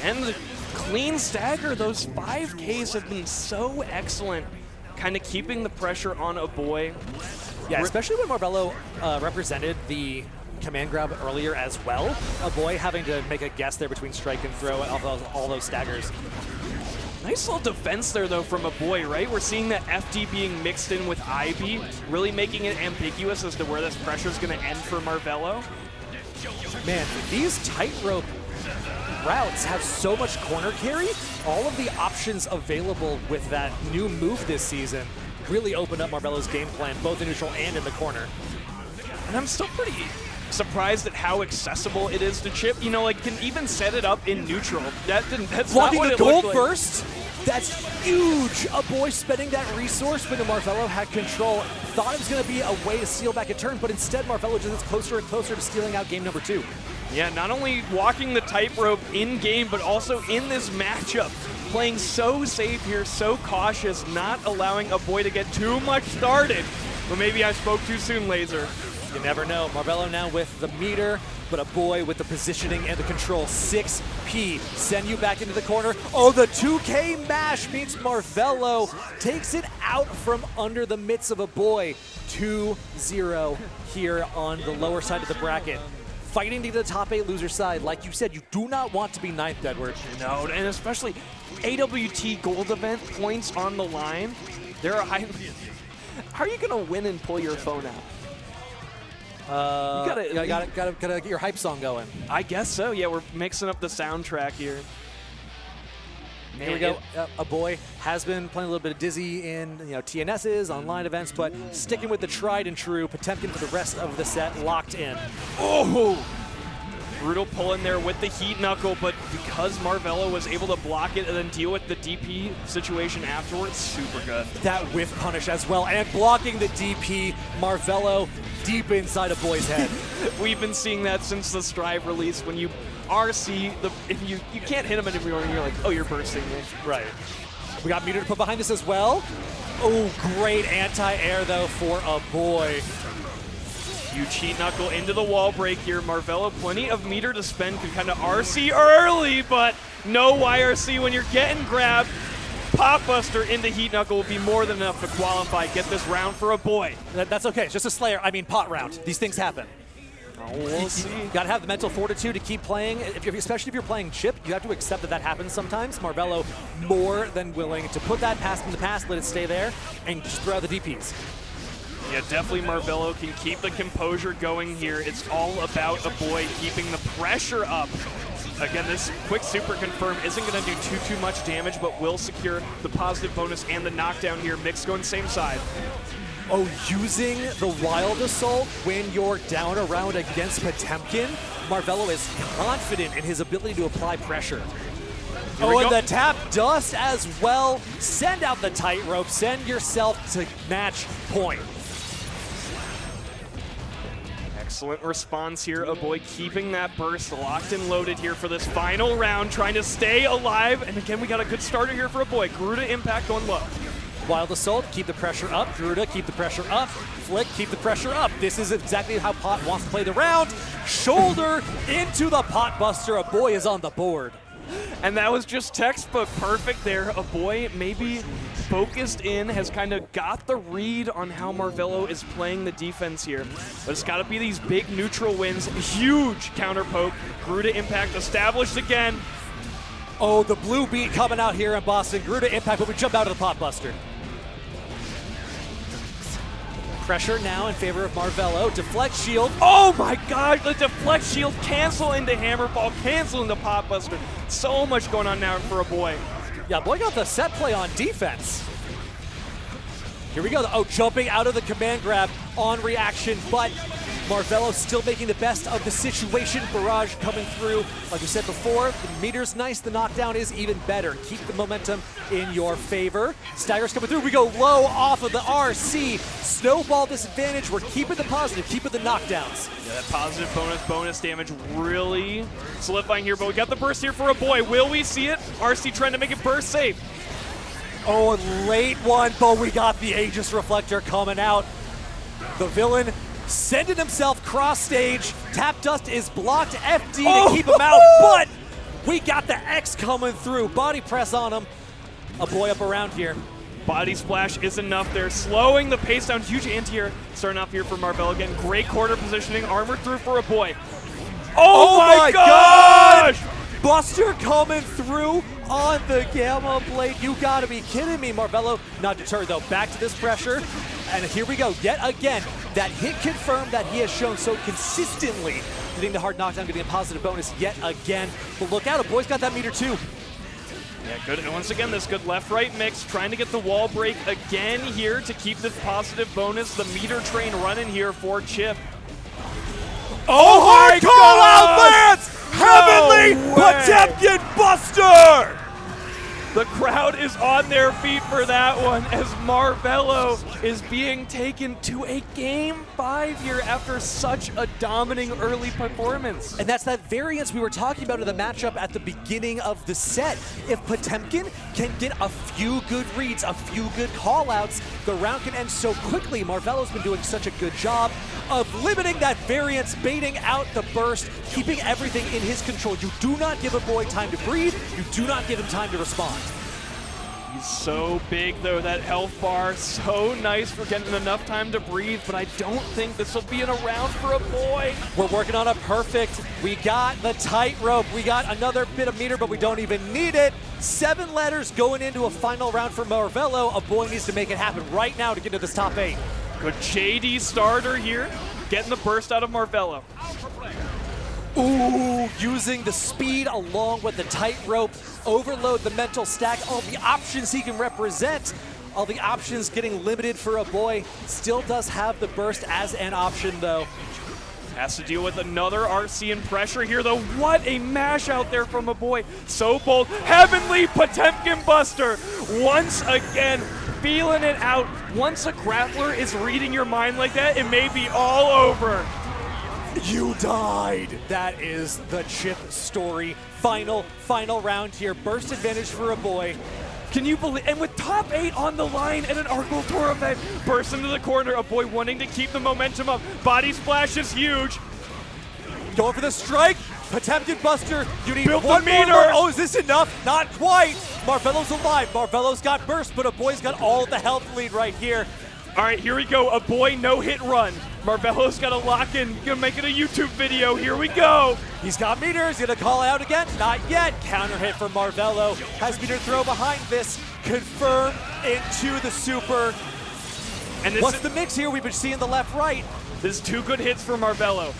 And the clean stagger. Those 5Ks have been so excellent. Kind of keeping the pressure on Aboii. Yeah, especially when Marvelo represented the command grab earlier as well. Aboii having to make a guess there between strike and throw of all those staggers. Nice little defense there, though, from Aboii, right? We're seeing that FD being mixed in with IB, really making it ambiguous as to where this pressure is going to end for Marvelo. Man, these tightrope routes have so much corner carry. All of the options available with that new move this season. really opened up Marvelo's game plan, both in neutral and in the corner. And I'm still pretty surprised at how accessible it is to chip. You know, like, can even set it up in neutral. That's not Blocking what the it gold looked like. first? That's huge! Aboii spending that resource, but Marvelo had control. Thought it was going to be a way to steal back a turn, but instead Marvelo just gets closer and closer to stealing out game number 2. Yeah, not only walking the tightrope in-game, but also in this matchup. Playing so safe here, so cautious, not allowing Aboii to get too much started. But maybe I spoke too soon, Laser. You never know. Marvelo now with the meter, but Aboii with the positioning and the control. 6P, send you back into the corner. Oh, the 2K mash means Marvelo takes it out from under the mitts of Aboii. 2-0 here on the lower side of the bracket. Fighting to get the top 8 loser side. Like you said, you do not want to be 9th, Edward. No, and especially AWT gold event points on the line. There are high. How are you gonna win and pull your phone out? You gotta get your hype song going. I guess so. Yeah, we're mixing up the soundtrack here. Here we go. Aboii has been playing a little bit of Dizzy in TNSs, online events, but sticking with the tried and true. Potemkin for the rest of the set, locked in. Oh! Brutal pull in there with the heat knuckle, but because Marvelo was able to block it and then deal with the DP situation afterwards, super good. That whiff punish as well, and blocking the DP, Marvelo deep inside Aboii's head. We've been seeing that since the Strive release. When you RC, if you can't hit him anymore, and you're like, oh, you're bursting me. Right. We got meter to put behind this as well. Oh, great anti-air though for Aboii. You cheat knuckle into the wall break here. Marvelo, plenty of meter to spend, can kind of RC early, but no YRC when you're getting grabbed. Pop Buster into heat knuckle will be more than enough to qualify. Get this round for Aboii. That's okay. It's just a Slayer. I mean, pot round. These things happen. Oh, we'll see. You gotta have the mental fortitude to keep playing. Especially if you're playing chip, you have to accept that happens sometimes. Marvelo more than willing to put that past in the past, let it stay there, and just throw out the DPs. Yeah, definitely Marvelo can keep the composure going here. It's all about Aboii keeping the pressure up. Again, this quick super confirm isn't going to do too much damage, but will secure the positive bonus and the knockdown here. Mix going same side. Oh, using the Wild Assault when you're down around against Potemkin, Marvelo is confident in his ability to apply pressure. Oh, and the tap dust as well. Send out the tightrope. Send yourself to match point. Excellent response here. Aboii keeping that burst locked and loaded here for this final round, trying to stay alive. And again, we got a good starter here for Aboii. Garuda impact going low. Wild Assault, keep the pressure up. Garuda, keep the pressure up. Flick, keep the pressure up. This is exactly how Pot wants to play the round. Shoulder into the Pot Buster. Aboii is on the board. And that was just textbook perfect there. Aboii maybe focused in, has kind of got the read on how Marvelo is playing the defense here. But it's got to be these big neutral wins. Huge counter poke. Garuda impact established again. Oh, the blue beat coming out here in Boston. Garuda impact, but we jump out of the Pot Buster. Pressure now in favor of Marvelo. Deflect shield. Oh my god, the deflect shield cancel into Hammerfall, cancel into Pot Buster. So much going on now for Aboii. Yeah, Aboii got the set play on defense. Here we go. Oh, jumping out of the command grab on reaction, but Marvelo still making the best of the situation. Barrage coming through. Like we said before, the meter's nice, the knockdown is even better. Keep the momentum in your favor. Staggers coming through. We go low off of the RC. Snowball disadvantage. We're keeping the positive, keeping the knockdowns. Yeah, that positive bonus damage really solidifying here, but we got the burst here for Aboii. Will we see it? RC trying to make it burst safe. Oh, a late one, but we got the Aegis Reflector coming out. The villain sending himself cross stage. Tap dust is blocked. FD to keep him out, but we got the X coming through. Body press on him. Aboii up around here. Body splash is enough there, slowing the pace down. Huge anti-air starting off here for Marvelo. Again, great quarter positioning, armor through for Aboii. Oh my gosh! Buster coming through on the Gamma Blade. You gotta be kidding me, Marvelo. Not deterred though, back to this pressure. And here we go, yet again, that hit confirmed that he has shown so consistently, getting the hard knockdown, getting a positive bonus yet again. But look out, Aboii's got that meter too. Yeah, good. And once again, this good left-right mix, trying to get the wall break again here to keep this positive bonus. The meter train running here for Chip. Oh, hard call out lands! Heavenly Potemkin Buster! The crowd is on their feet for that one as Marvelo is being taken to a Game 5 here after such a dominating early performance. And that's that variance we were talking about in the matchup at the beginning of the set. If Potemkin can get a few good reads, a few good call-outs, the round can end so quickly. Marvelo's been doing such a good job of limiting that variance, baiting out the burst, keeping everything in his control. You do not give Aboii time to breathe. You do not give him time to respond. He's so big, though, that health bar. So nice for getting enough time to breathe, but I don't think this will be in a round for Aboii. We're working on a perfect. We got the tightrope. We got another bit of meter, but we don't even need it. 7 letters going into a final round for Marvelo. Aboii needs to make it happen right now to get to this top 8. Good JD starter here, getting the burst out of Marvelo. Ooh, using the speed along with the tightrope, overload the mental stack, all the options he can represent, all the options getting limited for Aboii. Still does have the burst as an option though. Has to deal with another RC and pressure here though. What a mash out there from Aboii. So bold. Heavenly Potemkin Buster once again. Feeling it out. Once a grappler is reading your mind like that, it may be all over. You died. That is the Chip story. Final round here. Burst advantage for Aboii. Can you believe? And with top 8 on the line at an Arcwell Tour event, burst into the corner. Aboii wanting to keep the momentum up. Body splash is huge. Going for the strike. Potemkin Buster. You need Built one the meter. more. Oh, is this enough? Not quite. Marvelo's alive. Marvelo's got burst, but Aboii's got all the health lead right here. All right, here we go. Aboii no hit run. Marvelo's got to lock in. Gonna make it a YouTube video. Here we go. He's got meters. Gonna call out again. Not yet. Counter hit for Marvelo. Has meter throw behind this. Confirm into the super. And this What's is, the mix here? We've been seeing the left-right. this is 2 good hits for Marvelo.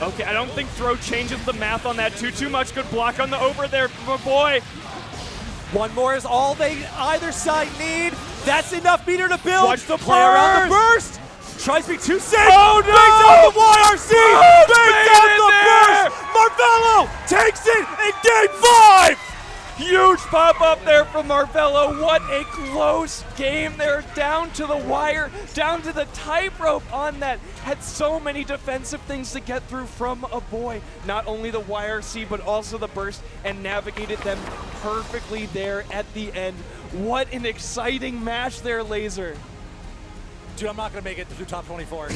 Okay, I don't think throw changes the math on that too much. Good block on the over there from Aboii. One more is all they either side need. That's enough meter to build. Watch the Play around the burst. burst. Tries to be too safe. Oh, no! Brings out the YRC. Brings out in the there. burst. Marvelo takes it in Game 5. Huge pop up there from Marvelo. What a close game there. Down to the wire, down to the tightrope on that. Had so many defensive things to get through from Aboii. Not only the YRC, but also the burst, and navigated them perfectly there at the end. What an exciting match there, Laser. Dude, I'm not gonna make it through top 24.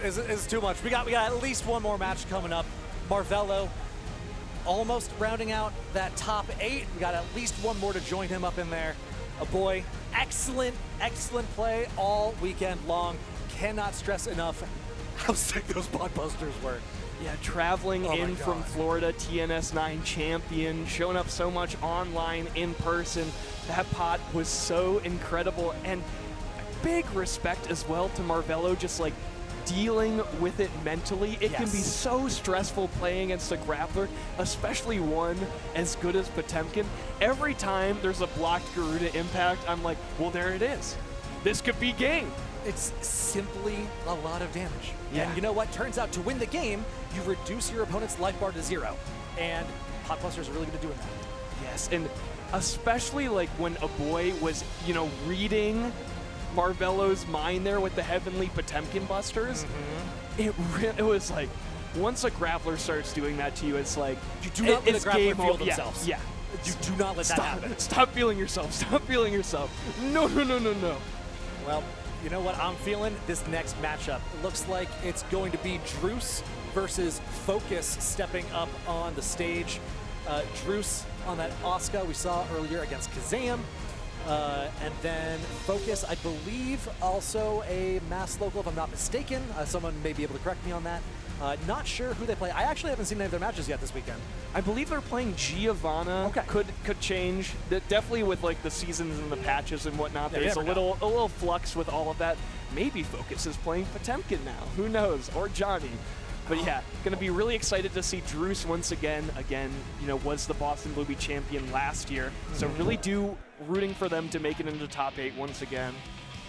It's too much. We got at least one more match coming up. Marvelo almost rounding out that top 8. We got at least one more to join him up in there. Aboii, excellent play all weekend long. Cannot stress enough how sick those bot busters were. Yeah, traveling Oh my in from God. Florida, TNS9 champion, showing up so much online, in person. That pot was so incredible, and big respect as well to Marvelo, just like dealing with it mentally. It can be Yes. so stressful playing against a grappler, especially one as good as Potemkin. Every time there's a blocked Garuda impact, I'm like, well, there it is. This could be game. It's simply a lot of damage. Yeah. And you know what? Turns out to win the game, you reduce your opponent's life bar to 0. And pot busters are really good at doing that. Yes, and especially like when Aboii was, you know, reading Marvelo's mind there with the Heavenly Potemkin Busters. It was like, once a grappler starts doing that to you, it's like, You do not let a it's grappler game feel over. themselves. Yeah. You do not let that happen. Stop feeling yourself. Stop feeling yourself. No. Well, you know what I'm feeling? This next matchup. It looks like it's going to be Druice versus Focus stepping up on the stage. Druice on that Oscar we saw earlier against Kazam. And then Focus, I believe, also a mass local, if I'm not mistaken. Someone may be able to correct me on that. Not sure who they play. I actually haven't seen any of their matches yet this weekend. I believe they're playing Giovanna. Okay. Could change. Definitely with like the seasons and the patches and whatnot. Yeah, you There's a never know. little flux with all of that. Maybe Focus is playing Potemkin now. Who knows? Or Johnny. But yeah, going to be really excited to see Druice once again. Again, you know, was the Boston Bluebeat champion last year. So really rooting for them to make it into top 8 once again.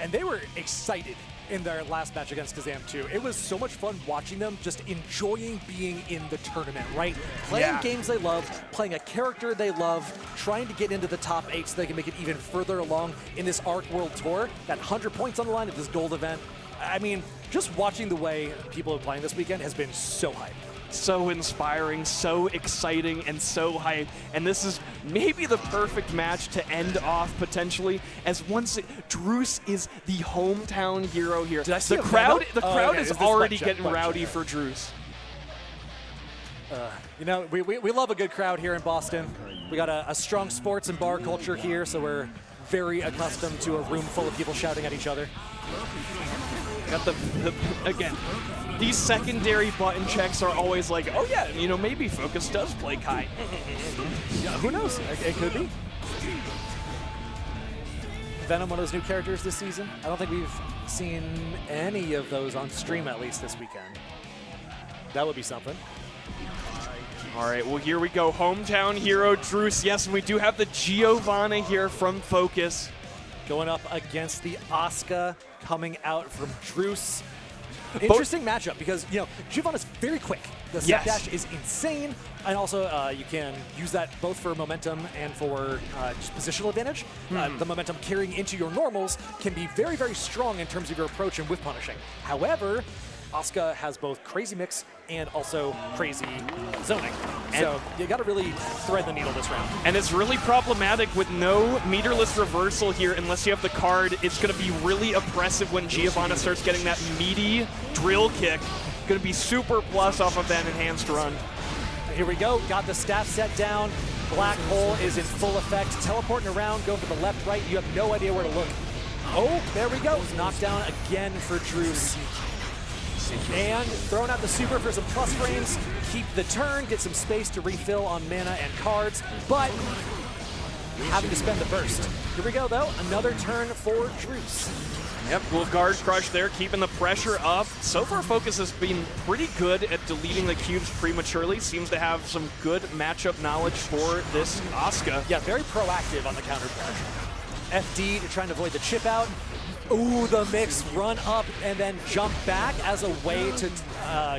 And they were excited in their last match against Kazam too. It was so much fun watching them just enjoying being in the tournament, right? Playing games they love, playing a character they love, trying to get into the top 8 so they can make it even further along in this ARC World Tour. That 100 points on the line at this gold event. I mean, just watching the way people are playing this weekend has been so hype. So inspiring, so exciting, and so hype. And this is maybe the perfect match to end off potentially, as Druice is the hometown hero here. Did I see the crowd okay. is already getting rowdy for Druice. You know, we love a good crowd here in Boston. We got a strong sports and bar culture here, so we're very accustomed to a room full of people shouting at each other. Got again, these secondary button checks are always like, oh yeah, you know, maybe Focus does play Kai. Yeah, who knows? It could be. Venom, one of those new characters this season. I don't think we've seen any of those on stream, at least this weekend. That would be something. All right, well, here we go. Hometown hero Druice. Yes, and we do have the Giovanna here from Focus. Going up against the Asuka coming out from Druice. Interesting matchup because, you know, Giovanna's very quick. The step dash is insane, and also you can use that both for momentum and for just positional advantage. The momentum carrying into your normals can be very, very strong in terms of your approach and whiff punishing. However, Asuka has both crazy mix and also crazy zoning. So you got to really thread the needle this round. And it's really problematic with no meterless reversal here unless you have the card. It's going to be really oppressive when Giovanna starts getting that meaty drill kick. Going to be super plus off of that enhanced run. Here we go. Got the staff set down. Black hole is in full effect. Teleporting around, going to the left, right. You have no idea where to look. Oh, there we go. Knocked down again for Druice. And throwing out the super for some plus frames, keep the turn, get some space to refill on mana and cards, but having to spend the burst. Here we go, though. Another turn for Druice. Yep, little guard crush there, keeping the pressure up. So far, Focus has been pretty good at deleting the cubes prematurely. Seems to have some good matchup knowledge for this Asuka. Yeah, very proactive on the counter pressure. FD to try and avoid the chip out. Ooh, the mix, run up and then jump back as a way to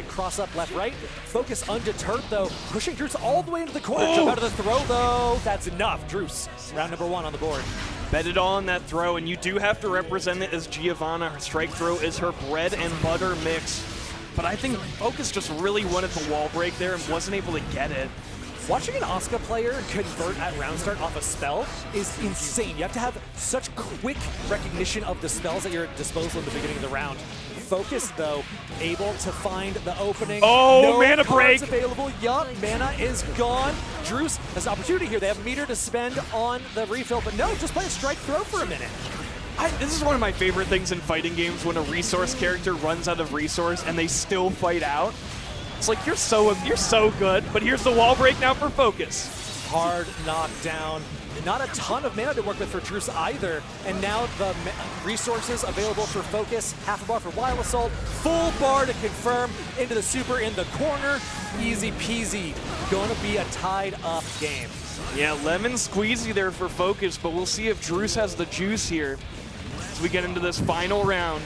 cross up left-right. Focus undeterred, though, pushing Druice all the way into the corner. Jump out of the throw, though. That's enough. Druice, round number 1 on the board. Bet it all on that throw, and you do have to represent it as Giovanna. Her strike throw is her bread and butter mix. But I think Focus just really wanted the wall break there and wasn't able to get it. Watching an Asuka player convert at round start off a spell is insane. You have to have such quick recognition of the spells at your disposal at the beginning of the round. Focus, though, able to find the opening. Oh, no mana break. Available. Yup, mana is gone. Druice has an opportunity here. They have a meter to spend on the refill, but no, just play a strike throw for a minute. This is one of my favorite things in fighting games, when a resource character runs out of resource and they still fight out. It's like, you're so good, but here's the wall break now for Focus. Hard knockdown. Not a ton of mana to work with for Druice either. And now the resources available for Focus. Half a bar for Wild Assault. Full bar to confirm into the super in the corner. Easy peasy. Going to be a tied up game. Yeah, lemon squeezy there for Focus, but we'll see if Druice has the juice here as we get into this final round.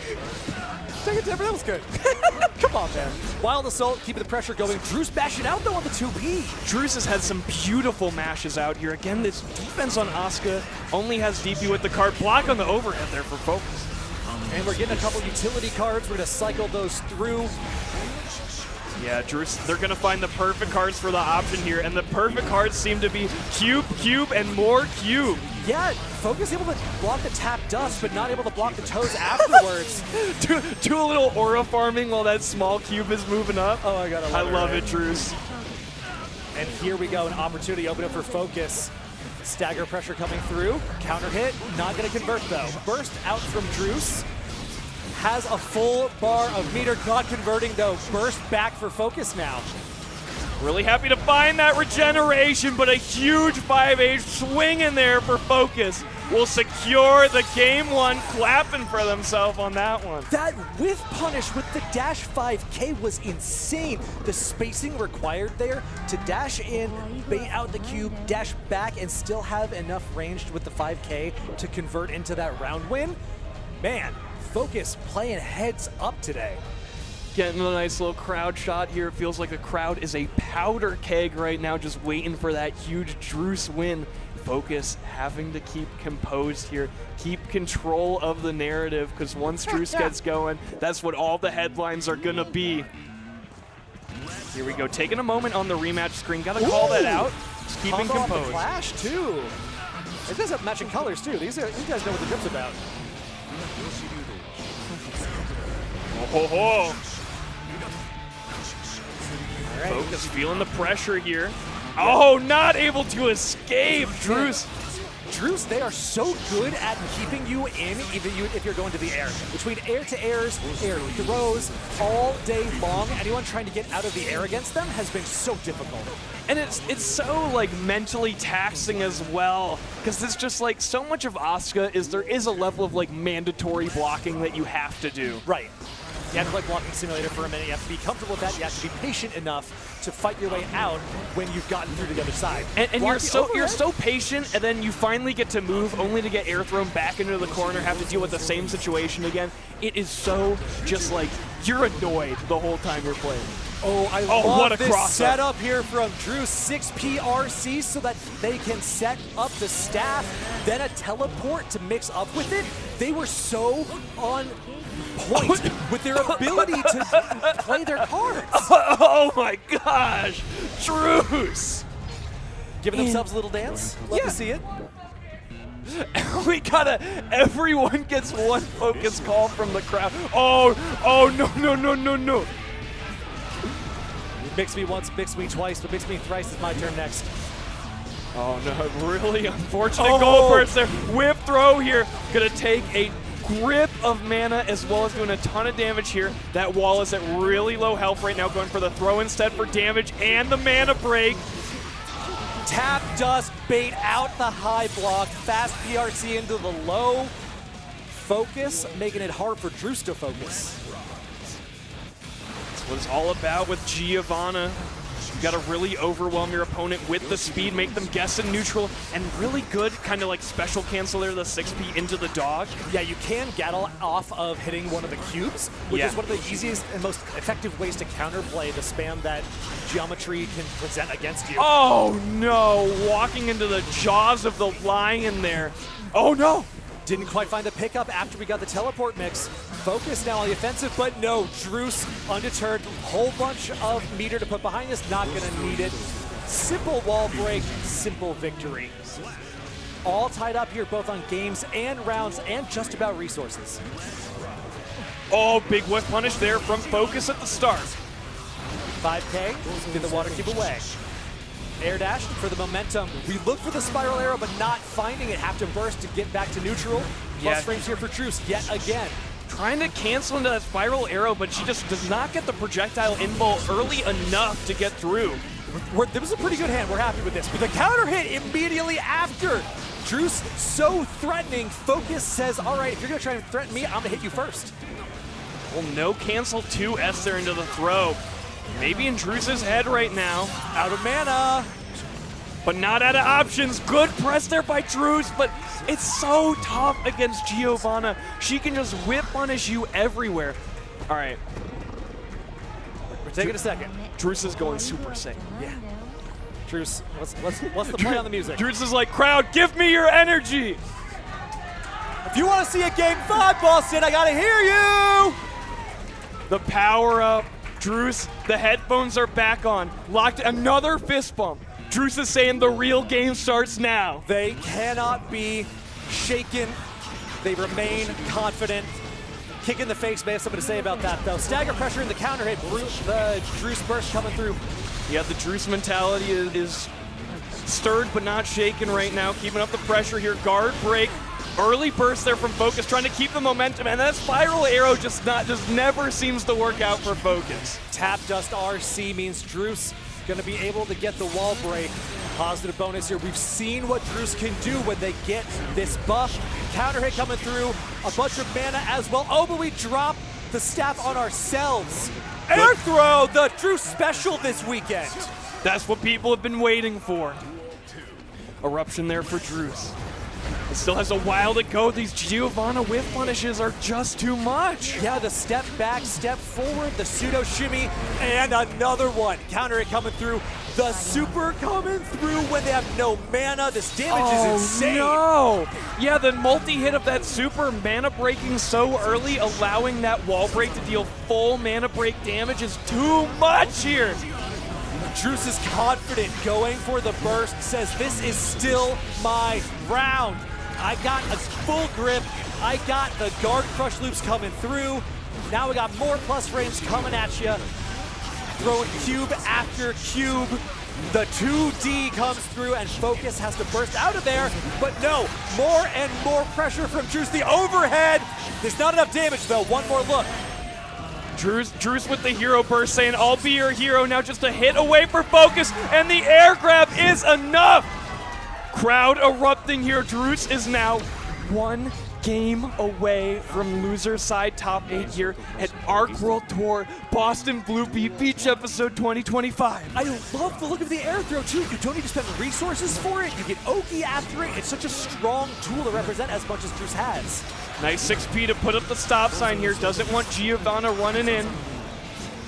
Take it, Timber. That was good. Come on, man. Wild Assault, keeping the pressure going. Druice bashing out, though, on the 2B. Druice has had some beautiful mashes out here. Again, this defense on Asuka only has DP with the card. Block on the overhead there for Focus. And we're getting a couple utility cards. We're going to cycle those through. Yeah, Druice, they're going to find the perfect cards for the option here, and the perfect cards seem to be cube, cube, and more cube. Yeah, Focus able to block the tap dust, but not able to block the toes afterwards. do a little aura farming while that small cube is moving up. Oh, I love it, Druice. And here we go, an opportunity open up for Focus. Stagger pressure coming through. Counter hit, not going to convert though. Burst out from Druice. Has a full bar of meter, not converting though. Burst back for Focus now. Really happy to find that regeneration, but a huge 5H swing in there for Focus. will secure the game one, clapping for themselves on that one. That whiff punish with the dash 5K was insane. The spacing required there to dash in, bait out the cube, dash back, and still have enough range with the 5K to convert into that round win. Man, Focus playing heads up today. Getting a nice little crowd shot here. It feels like the crowd is a powder keg right now, just waiting for that huge Druice win. Focus having to keep composed here, keep control of the narrative, because once Druice gets going, that's what all the headlines are going to be. Here we go, taking a moment on the rematch screen. Got to call that out. Just keeping Combo off the composed. Clash, too. These guys have matching colors, too. These guys know what the drip's about. Oh, ho, ho. All right. Focus feeling the pressure here. Oh, not able to escape, Druice. Druice, they are so good at keeping you in, even if you're going to the air. Between air to airs, air throws, all day long, anyone trying to get out of the air against them has been so difficult. And it's so like mentally taxing as well, because it's just like so much of Asuka is there is a level of like mandatory blocking that you have to do. Right. You have to play Blocking Simulator for a minute. You have to be comfortable with that. You have to be patient enough to fight your way out when you've gotten through to the other side. And you're so patient, and then you finally get to move, only to get air thrown back into the corner, have to deal with the same situation again. It is so just like you're annoyed the whole time you're playing. Oh, I what love a this cross-up. setup here from Druice. 6 PRC so that they can set up the staff, then a teleport to mix up with it. They were so on point with their ability to play their cards. Oh my gosh, Druice! Giving themselves a little dance. Love to see it. We gotta, everyone gets one focus call from the crowd. Oh, no. Mix me once, mix me twice, but mix me thrice is my turn next. Oh no, really unfortunate goal burst there. Whip throw here. Gonna take a grip of mana as well as doing a ton of damage here. That wall is at really low health right now, going for the throw instead for damage and the mana break. Tap dust, bait out the high block, fast PRC into the low. Focus, making it hard for Druice to focus. That's what it's all about with Giovanna. You gotta really overwhelm your opponent with the speed, make them guess in neutral, and really good kind of like special cancel there, the 6P into the dog. Yeah, you can gattle off of hitting one of the cubes, which is one of the easiest and most effective ways to counterplay the spam that geometry can present against you. Oh no, walking into the jaws of the lion there. Oh no! Didn't quite find the pickup after we got the teleport mix. Focus now on the offensive, but no, Druice undeterred. Whole bunch of meter to put behind us, not gonna need it. Simple wall break, simple victory. All tied up here, both on games and rounds and just about resources. Oh, big whiff punish there from Focus at the start. 5K, did the water cube away. Air dash for the momentum. We look for the spiral arrow, but not finding it. Have to burst to get back to neutral. Plus frames here for Druice yet again. Trying to cancel into that spiral arrow, but she just does not get the projectile invul early enough to get through. There was a pretty good hand. We're happy with this. But the counter hit immediately after. Druice so threatening. Focus says, all right, if you're going to try and threaten me, I'm going to hit you first. Well, no cancel 2S there into the throw. Maybe in Druice's head right now. Out of mana. But not out of options. Good press there by Druice, but it's so tough against Giovanna. She can just whip punish you everywhere. All right. We're taking a second. Druice is going super Saiyan. Yeah. Druice, what's the play on the music? Druice is like, crowd, give me your energy. If you want to see a game 5, Boston, I got to hear you. The power up. Druice, the headphones are back on. Locked, another fist bump. Druice is saying the real game starts now. They cannot be shaken. They remain confident. Kick in the face, may have something to say about that, though. Stagger pressure in the counter hit. The Druice burst coming through. Yeah, the Druice mentality is stirred but not shaken right now. Keeping up the pressure here. Guard break. Early burst there from Focus, trying to keep the momentum, and that spiral arrow just never seems to work out for Focus. Tap dust RC means Druice gonna be able to get the wall break. Positive bonus here. We've seen what Druice can do when they get this buff. Counter hit coming through, a bunch of mana as well. Oh, but we drop the staff on ourselves. Air throw, the Druice special this weekend. That's what people have been waiting for. Eruption there for Druice. It still has a while to go. These Giovanna whiff punishes are just too much. Yeah, the step back, step forward, the pseudo shimmy, and another one. Counter it coming through. The super coming through when they have no mana. This damage is insane. No! Yeah, the multi-hit of that super mana breaking so early, allowing that wall break to deal full mana break damage is too much here. Druice is confident, going for the burst, says this is still my round. I got a full grip. I got the guard crush loops coming through. Now we got more plus frames coming at you. Throwing cube after cube. The 2D comes through and Focus has to burst out of there, but no, more and more pressure from Druice. The overhead, there's not enough damage though. One more look. Druice with the hero burst saying, I'll be your hero. Now just a hit away for Focus, and the air grab is enough. Crowd erupting here. Druice is now one game away from loser side top 8 here at Arc World Tour Boston Blue Beat Beach episode 2025. I love the look of the air throw too. You don't need to spend resources for it. You get Oki after it. It's such a strong tool to represent as much as Druice has. Nice 6P to put up the stop sign here. Doesn't want Giovanna running in.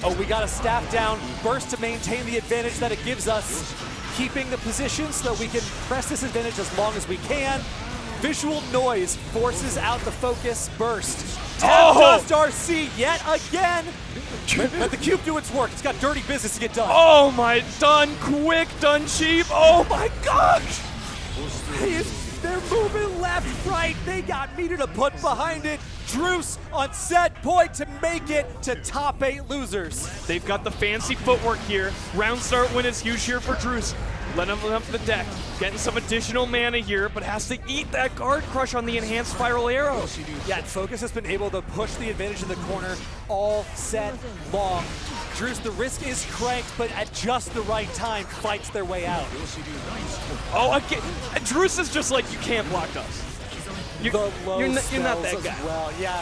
Oh, we got a staff down. Burst to maintain the advantage that it gives us. Keeping the position so that we can press this advantage as long as we can. Visual noise forces out the Focus burst. Dust RC yet again. Let the cube do its work. It's got dirty business to get done. Oh my, done quick, done cheap. Oh my gosh. They're moving left, right. They got meter to put behind it. Druice on set point to make it to top 8 losers. They've got the fancy footwork here. Round start win is huge here for Druice. Let him up the deck. Getting some additional mana here, but has to eat that guard crush on the enhanced spiral arrow. Yeah, and Focus has been able to push the advantage in the corner all set long. Druice, the risk is cranked, but at just the right time, fights their way out. Oh, again, Druice is just like, you can't block us. You're not that guy. Well, yeah.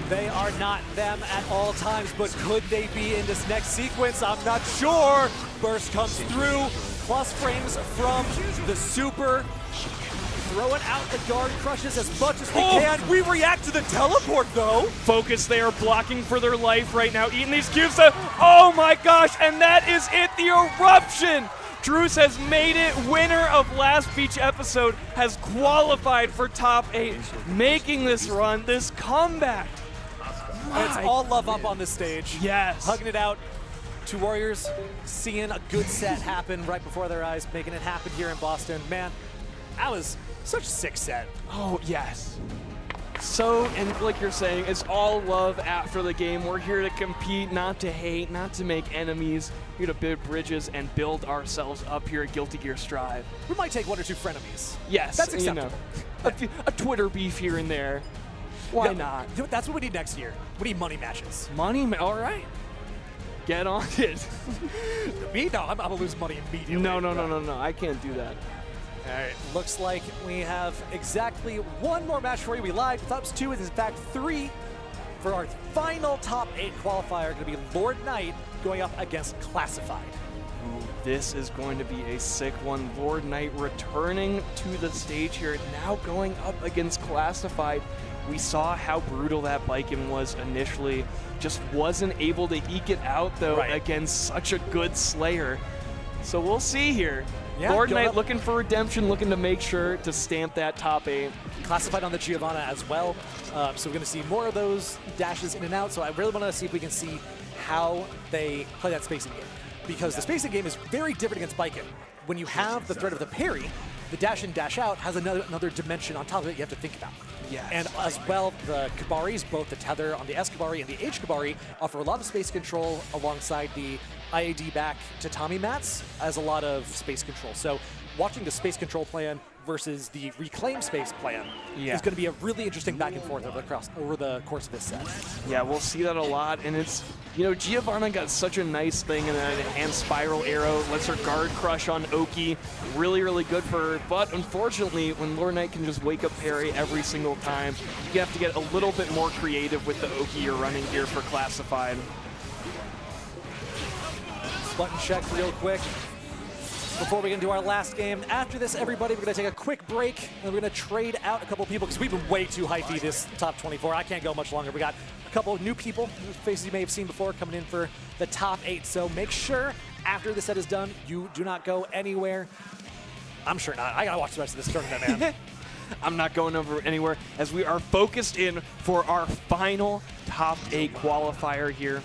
They are not them at all times, but could they be in this next sequence? I'm not sure. Burst comes through, plus frames from the super. Throwing out the guard crushes as much as we can. We react to the teleport though. Focus, they are blocking for their life right now, eating these cubes. Oh my gosh, and that is it, the eruption. Druice has made it winner of last beach episode, has qualified for top 8, making this run, this comeback. It's all love up on this stage. Yes. Hugging it out. Two Warriors seeing a good set happen right before their eyes, making it happen here in Boston. Man, that was such a sick set. Oh, yes. So, and like you're saying, it's all love after the game. We're here to compete, not to hate, not to make enemies. We're here to build bridges and build ourselves up here at Guilty Gear Strive. We might take 1 or 2 frenemies. Yes. That's acceptable. You know, a Twitter beef here and there. Why not? That's what we need next year. We need money matches. All right. Get on it. Me? No, I'm gonna lose money immediately. No. I can't do that. All right, looks like we have exactly 1 more match for you. We lied. Thought it was 2, it is in fact 3 for our final top 8 qualifier. Going to be LordKnight going up against Classified. Ooh, this is going to be a sick one. LordKnight returning to the stage here, now going up against Classified. We saw how brutal that Biken was initially. Just wasn't able to eke it out, though, against such a good Slayer. So we'll see here. Yeah, LordKnight looking for redemption, looking to make sure to stamp that top 8. Classified on the Giovanna as well. So we're going to see more of those dashes in and out. So I really want to see if we can see how they play that spacing game. Because the spacing game is very different against Biken. When you have the threat of the parry, the dash in, dash out has another dimension on top of it you have to think about. Yes. And as well, the Kabaris, both the Tether on the S Kabari and the H Kabari, offer a lot of space control alongside the IAD back to Tommy mats as a lot of space control. So watching the space control plan versus the reclaim space plan Yeah. is going to be a really interesting back and forth over the course of this set. Yeah, we'll see that a lot, and it's, you know, Giovanna got such a nice thing in that enhanced spiral arrow, lets her guard crush on Oki, really, really good for her, but unfortunately, when LordKnight can just wake up parry every single time, you have to get a little bit more creative with the Oki you're running here for Classified. Button check real quick before we get into our last game. After this, everybody, we're going to take a quick break, and we're going to trade out a couple people because we've been way too hypey this top 24. I can't go much longer. We got a couple of new people, faces you may have seen before, coming in for the top 8. So make sure after the set is done, you do not go anywhere. I'm sure not. I got to watch the rest of this tournament, man. I'm not going over anywhere as we are focused in for our final top 8 qualifier here.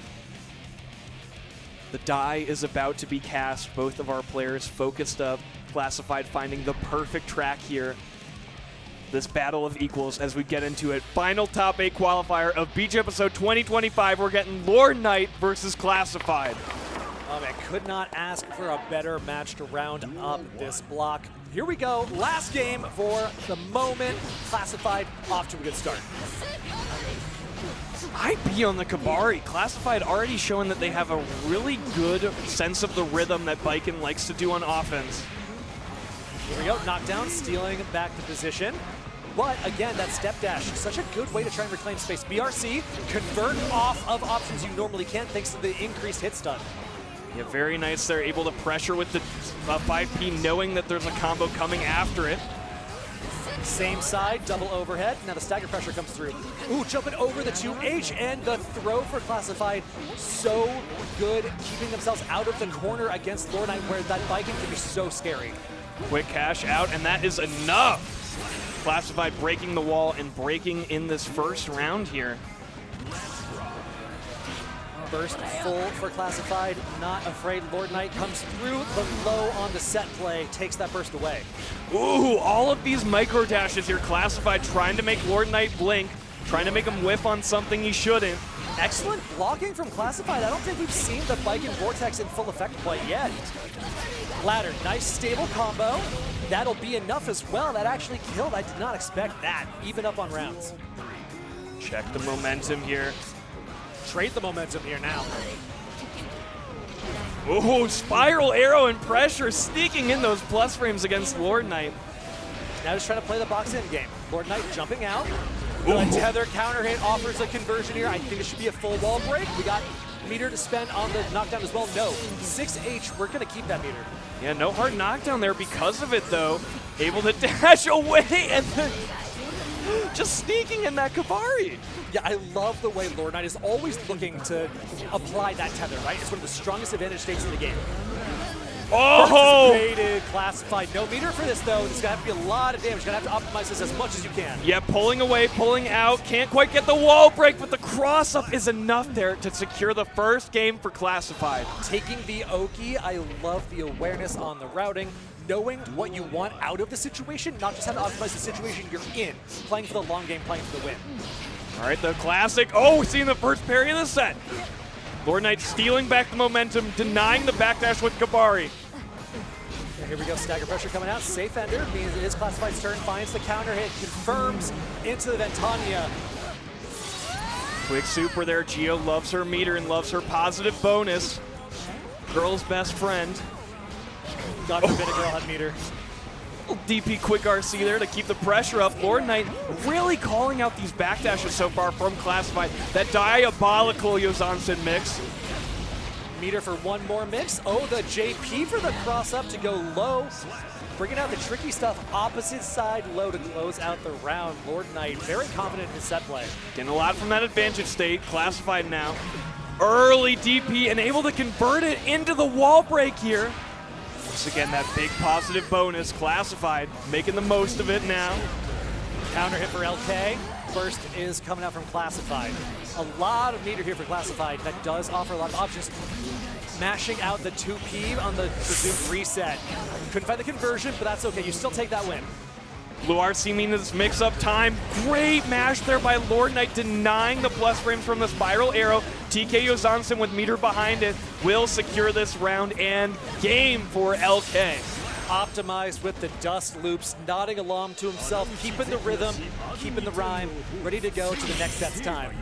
The die is about to be cast. Both of our players focused up, Classified, finding the perfect track here. This battle of equals as we get into it. Final top 8 qualifier of Beach Episode 2025. We're getting LordKnight versus Classified. Oh man, could not ask for a better match to round up this block. Here we go, last game for the moment. Classified off to a good start. IB on the Kabari. Classified already showing that they have a really good sense of the rhythm that Baiken likes to do on offense. Here we go, knockdown, stealing back the position. But again, that step dash, such a good way to try and reclaim space. BRC, convert off of options you normally can't thanks to the increased hit stun. Yeah, very nice. They're able to pressure with the 5P, knowing that there's a combo coming after it. Same side, double overhead. Now the stagger pressure comes through. Ooh, jumping over the 2H, and the throw for Classified. So good, keeping themselves out of the corner against LordKnight, where that Baiken can be so scary. Quick cash out, and that is enough. Classified breaking the wall and breaking in this first round here. Burst full for Classified, not afraid. LordKnight comes through the low on the set play, takes that burst away. Ooh, all of these micro dashes here. Classified trying to make LordKnight blink, trying to make him whiff on something he shouldn't. Excellent blocking from Classified. I don't think we've seen the Baiken Vortex in full effect quite yet. Ladder, nice stable combo. That'll be enough as well. That actually killed. I did not expect that, even up on rounds. Check the momentum here. Trade the momentum here now. Ooh, spiral arrow and pressure sneaking in those plus frames against LordKnight. Now just trying to play the box in game. LordKnight jumping out. The tether counter hit offers a conversion here. I think it should be a full wall break. We got meter to spend on the knockdown as well. No, 6H, we're gonna keep that meter. Yeah, no hard knockdown there because of it though. Able to dash away and then just sneaking in that Kabari. Yeah, I love the way LordKnight is always looking to apply that tether, right? It's one of the strongest advantage states in the game. Oh! Baited, Classified. No meter for this, though. It's going to have to be a lot of damage. You're going to have to optimize this as much as you can. Yeah, pulling away, pulling out. Can't quite get the wall break, but the cross-up is enough there to secure the first game for Classified. Taking the Oki, I love the awareness on the routing. Knowing what you want out of the situation, not just how to optimize the situation you're in. Playing for the long game, playing for the win. All right, the classic. Oh, we're seeing the first parry of the set. LordKnight stealing back the momentum, denying the backdash with Kabari. Here we go, stagger pressure coming out. Safe ender means it is Classified's turn, finds the counter hit, confirms into the Ventania. Quick super there. Gio loves her meter and loves her positive bonus. Girl's best friend. God forbid a girl had meter. DP quick RC there to keep the pressure up. LordKnight really calling out these backdashes so far from Classified. That diabolical Yozansen mix. Meter for one more mix. Oh, the JP for the cross up to go low. Bringing out the tricky stuff, opposite side low to close out the round. LordKnight very confident in his set play. Getting a lot from that advantage state. Classified now. Early DP and able to convert it into the wall break here. Once again, that big positive bonus. Classified making the most of it now. Counter hit for LK. First is coming out from Classified. A lot of meter here for Classified. That does offer a lot of options. Mashing out the 2P on the Zoom reset. Couldn't find the conversion, but that's okay. You still take that win. Blue RC meaning this mix-up time. Great mash there by LordKnight, denying the plus frames from the spiral arrow. TK Yozansen with meter behind it will secure this round and game for LK. optimized with the dust loops, nodding along to himself, keeping the rhythm, keeping the rhyme, ready to go to the next set's time.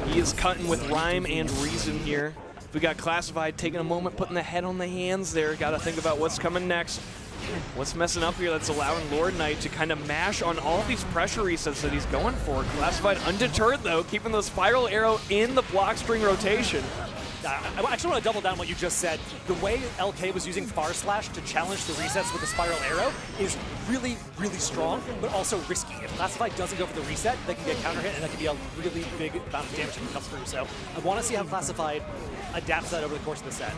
He is cutting with rhyme and reason here. We got Classified taking a moment, putting the head on the hands there. Got to think about what's coming next. What's messing up here that's allowing LordKnight to kind of mash on all these pressure resets that he's going for. Classified undeterred, though, keeping the spiral arrow in the block string rotation. I actually want to double down what you just said. The way LK was using Far Slash to challenge the resets with the spiral arrow is really, really strong, but also risky. If Classified doesn't go for the reset, they can get counter hit, and that can be a really big amount of damage that can come through. So I want to see how Classified adapts that over the course of the set.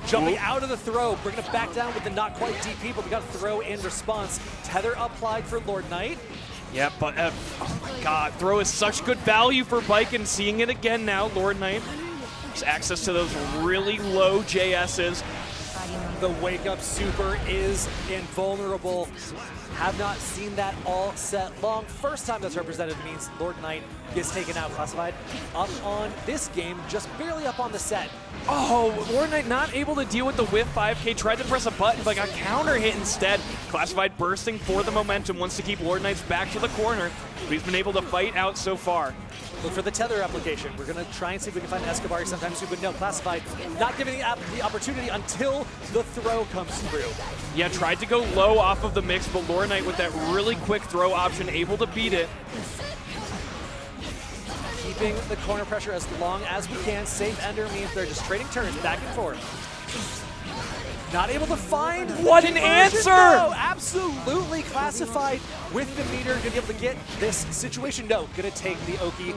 Jumping out of the throw, bringing it back down with the not quite DP, but we got a throw in response. Tether applied for LordKnight. Yeah, but oh my god, throw is such good value for Bike, and seeing it again now, LordKnight. Access to those really low JSs. The Wake Up Super is invulnerable. Have not seen that all set long. First time that's represented means LordKnight gets taken out. Classified up on this game, just barely up on the set. Oh, LordKnight not able to deal with the whiff 5K, tried to press a button, but got counter hit instead. Classified bursting for the momentum, wants to keep LordKnight's back to the corner. But he's been able to fight out so far. Look for the tether application. We're going to try and see if we can find Escobar sometime soon, but no, Classified not giving the opportunity until the throw comes through. Yeah, tried to go low off of the mix, but LordKnight with that really quick throw option able to beat it. Keeping the corner pressure as long as we can. Safe ender means they're just trading turns back and forth. Not able to find what an answer! No, absolutely Classified with the meter. Gonna be able to get this situation. No, gonna take the Oki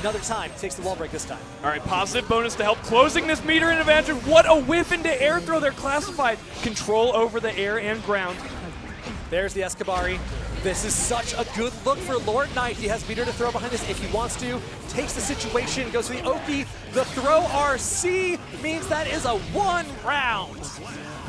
another time. Takes the wall break this time. All right, positive bonus to help closing this meter in advantage. What a whiff into air throw. They're Classified. Control over the air and ground. There's the Escobar. This is such a good look for LordKnight. He has meter to throw behind this if he wants to. Takes the situation, goes for the Oki. The throw RC means that is a 1 round.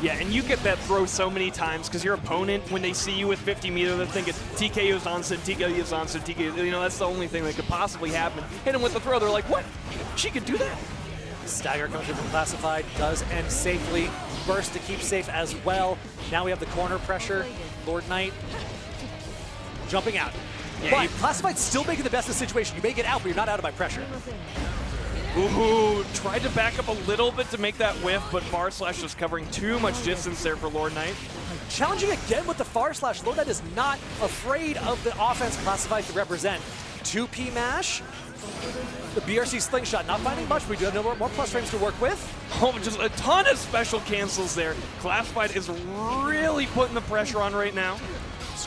Yeah, and you get that throw so many times because your opponent, when they see you with 50 meter, they're thinking TKO's onset, TKO's onset, TKO. You know, that's the only thing that could possibly happen. Hit him with the throw, they're like, what? She could do that? Stagger comes in from Classified, does end safely. Burst to keep safe as well. Now we have the corner pressure. LordKnight jumping out. Yeah, but Classified still making the best of the situation. You may get out, but you're not out of my pressure. Ooh, tried to back up a little bit to make that whiff, but Far Slash just covering too much distance there for LordKnight. Challenging again with the Far Slash. LordKnight is not afraid of the offense Classified to represent. 2P mash. The BRC slingshot, not finding much. We do have more plus frames to work with. Oh, just a ton of special cancels there. Classified is really putting the pressure on right now.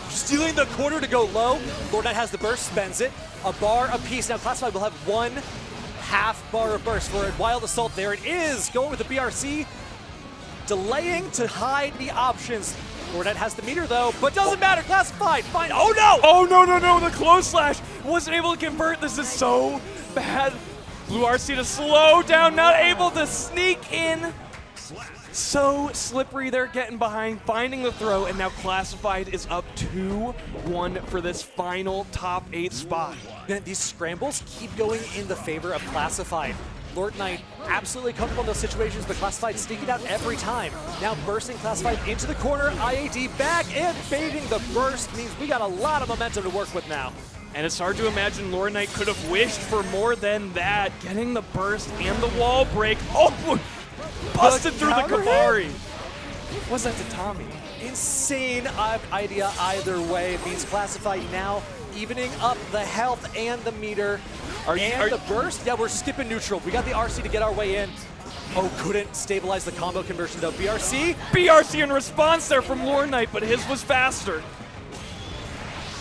Stealing the corner to go low. LordKnight has the burst, spends it. A bar apiece. Now Classified will have 1/2 bar of burst for a wild assault. There it is, going with the BRC. Delaying to hide the options. LordKnight has the meter though, but doesn't matter. Classified, fine. Oh no! Oh no, the close slash wasn't able to convert. This is so bad. Blue RC to slow down, not able to sneak in. So slippery, they're getting behind, finding the throw, and now Classified is up 2-1 for this final top 8 spot. Man, these scrambles keep going in the favor of Classified. LordKnight absolutely comfortable in those situations, but Classified sneaking out every time. Now bursting Classified into the corner, IAD back and fading the burst means we got a lot of momentum to work with now. And it's hard to imagine LordKnight could have wished for more than that. Getting the burst and the wall break. Oh, busted through the Kabari. What's that to Tommy? Insane idea either way. It means Classified now evening up the health and the meter. The burst. Yeah, we're skipping neutral. We got the RC to get our way in. Oh, couldn't stabilize the combo conversion though. BRC in response there from LordKnight, but his was faster.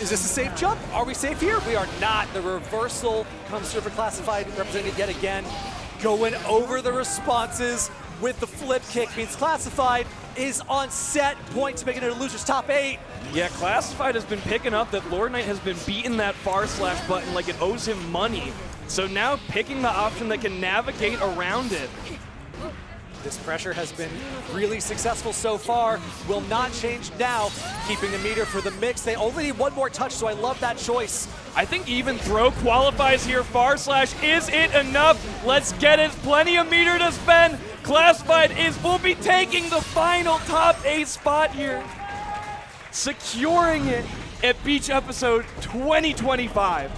Is this a safe jump? Are we safe here? We are not. The reversal comes through for Classified, represented yet again. Going over the responses with the flip kick means Classified is on set point to make it a loser's top 8. Yeah, Classified has been picking up that LordKnight has been beating that Far Slash button like it owes him money. So now picking the option that can navigate around it. This pressure has been really successful so far. Will not change now. Keeping the meter for the mix. They only need one more touch, so I love that choice. I think even throw qualifies here. Far Slash, is it enough? Let's get it. Plenty of meter to spend. Classified will be taking the final top 8 spot here, securing it at Beach Episode 2025.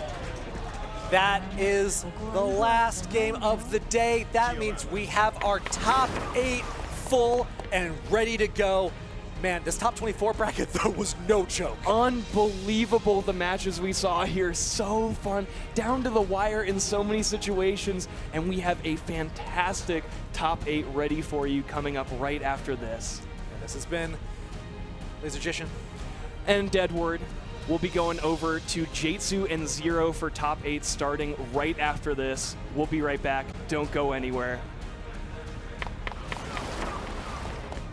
That is the last game of the day. That means we have our top 8 full and ready to go. Man, this top 24 bracket, though, was no joke. Unbelievable, the matches we saw here. So fun, down to the wire in so many situations, and we have a fantastic top 8 ready for you coming up right after this. And this has been Lasergician and Deadward. We'll be going over to Jatsu and Zero for top 8 starting right after this. We'll be right back. Don't go anywhere.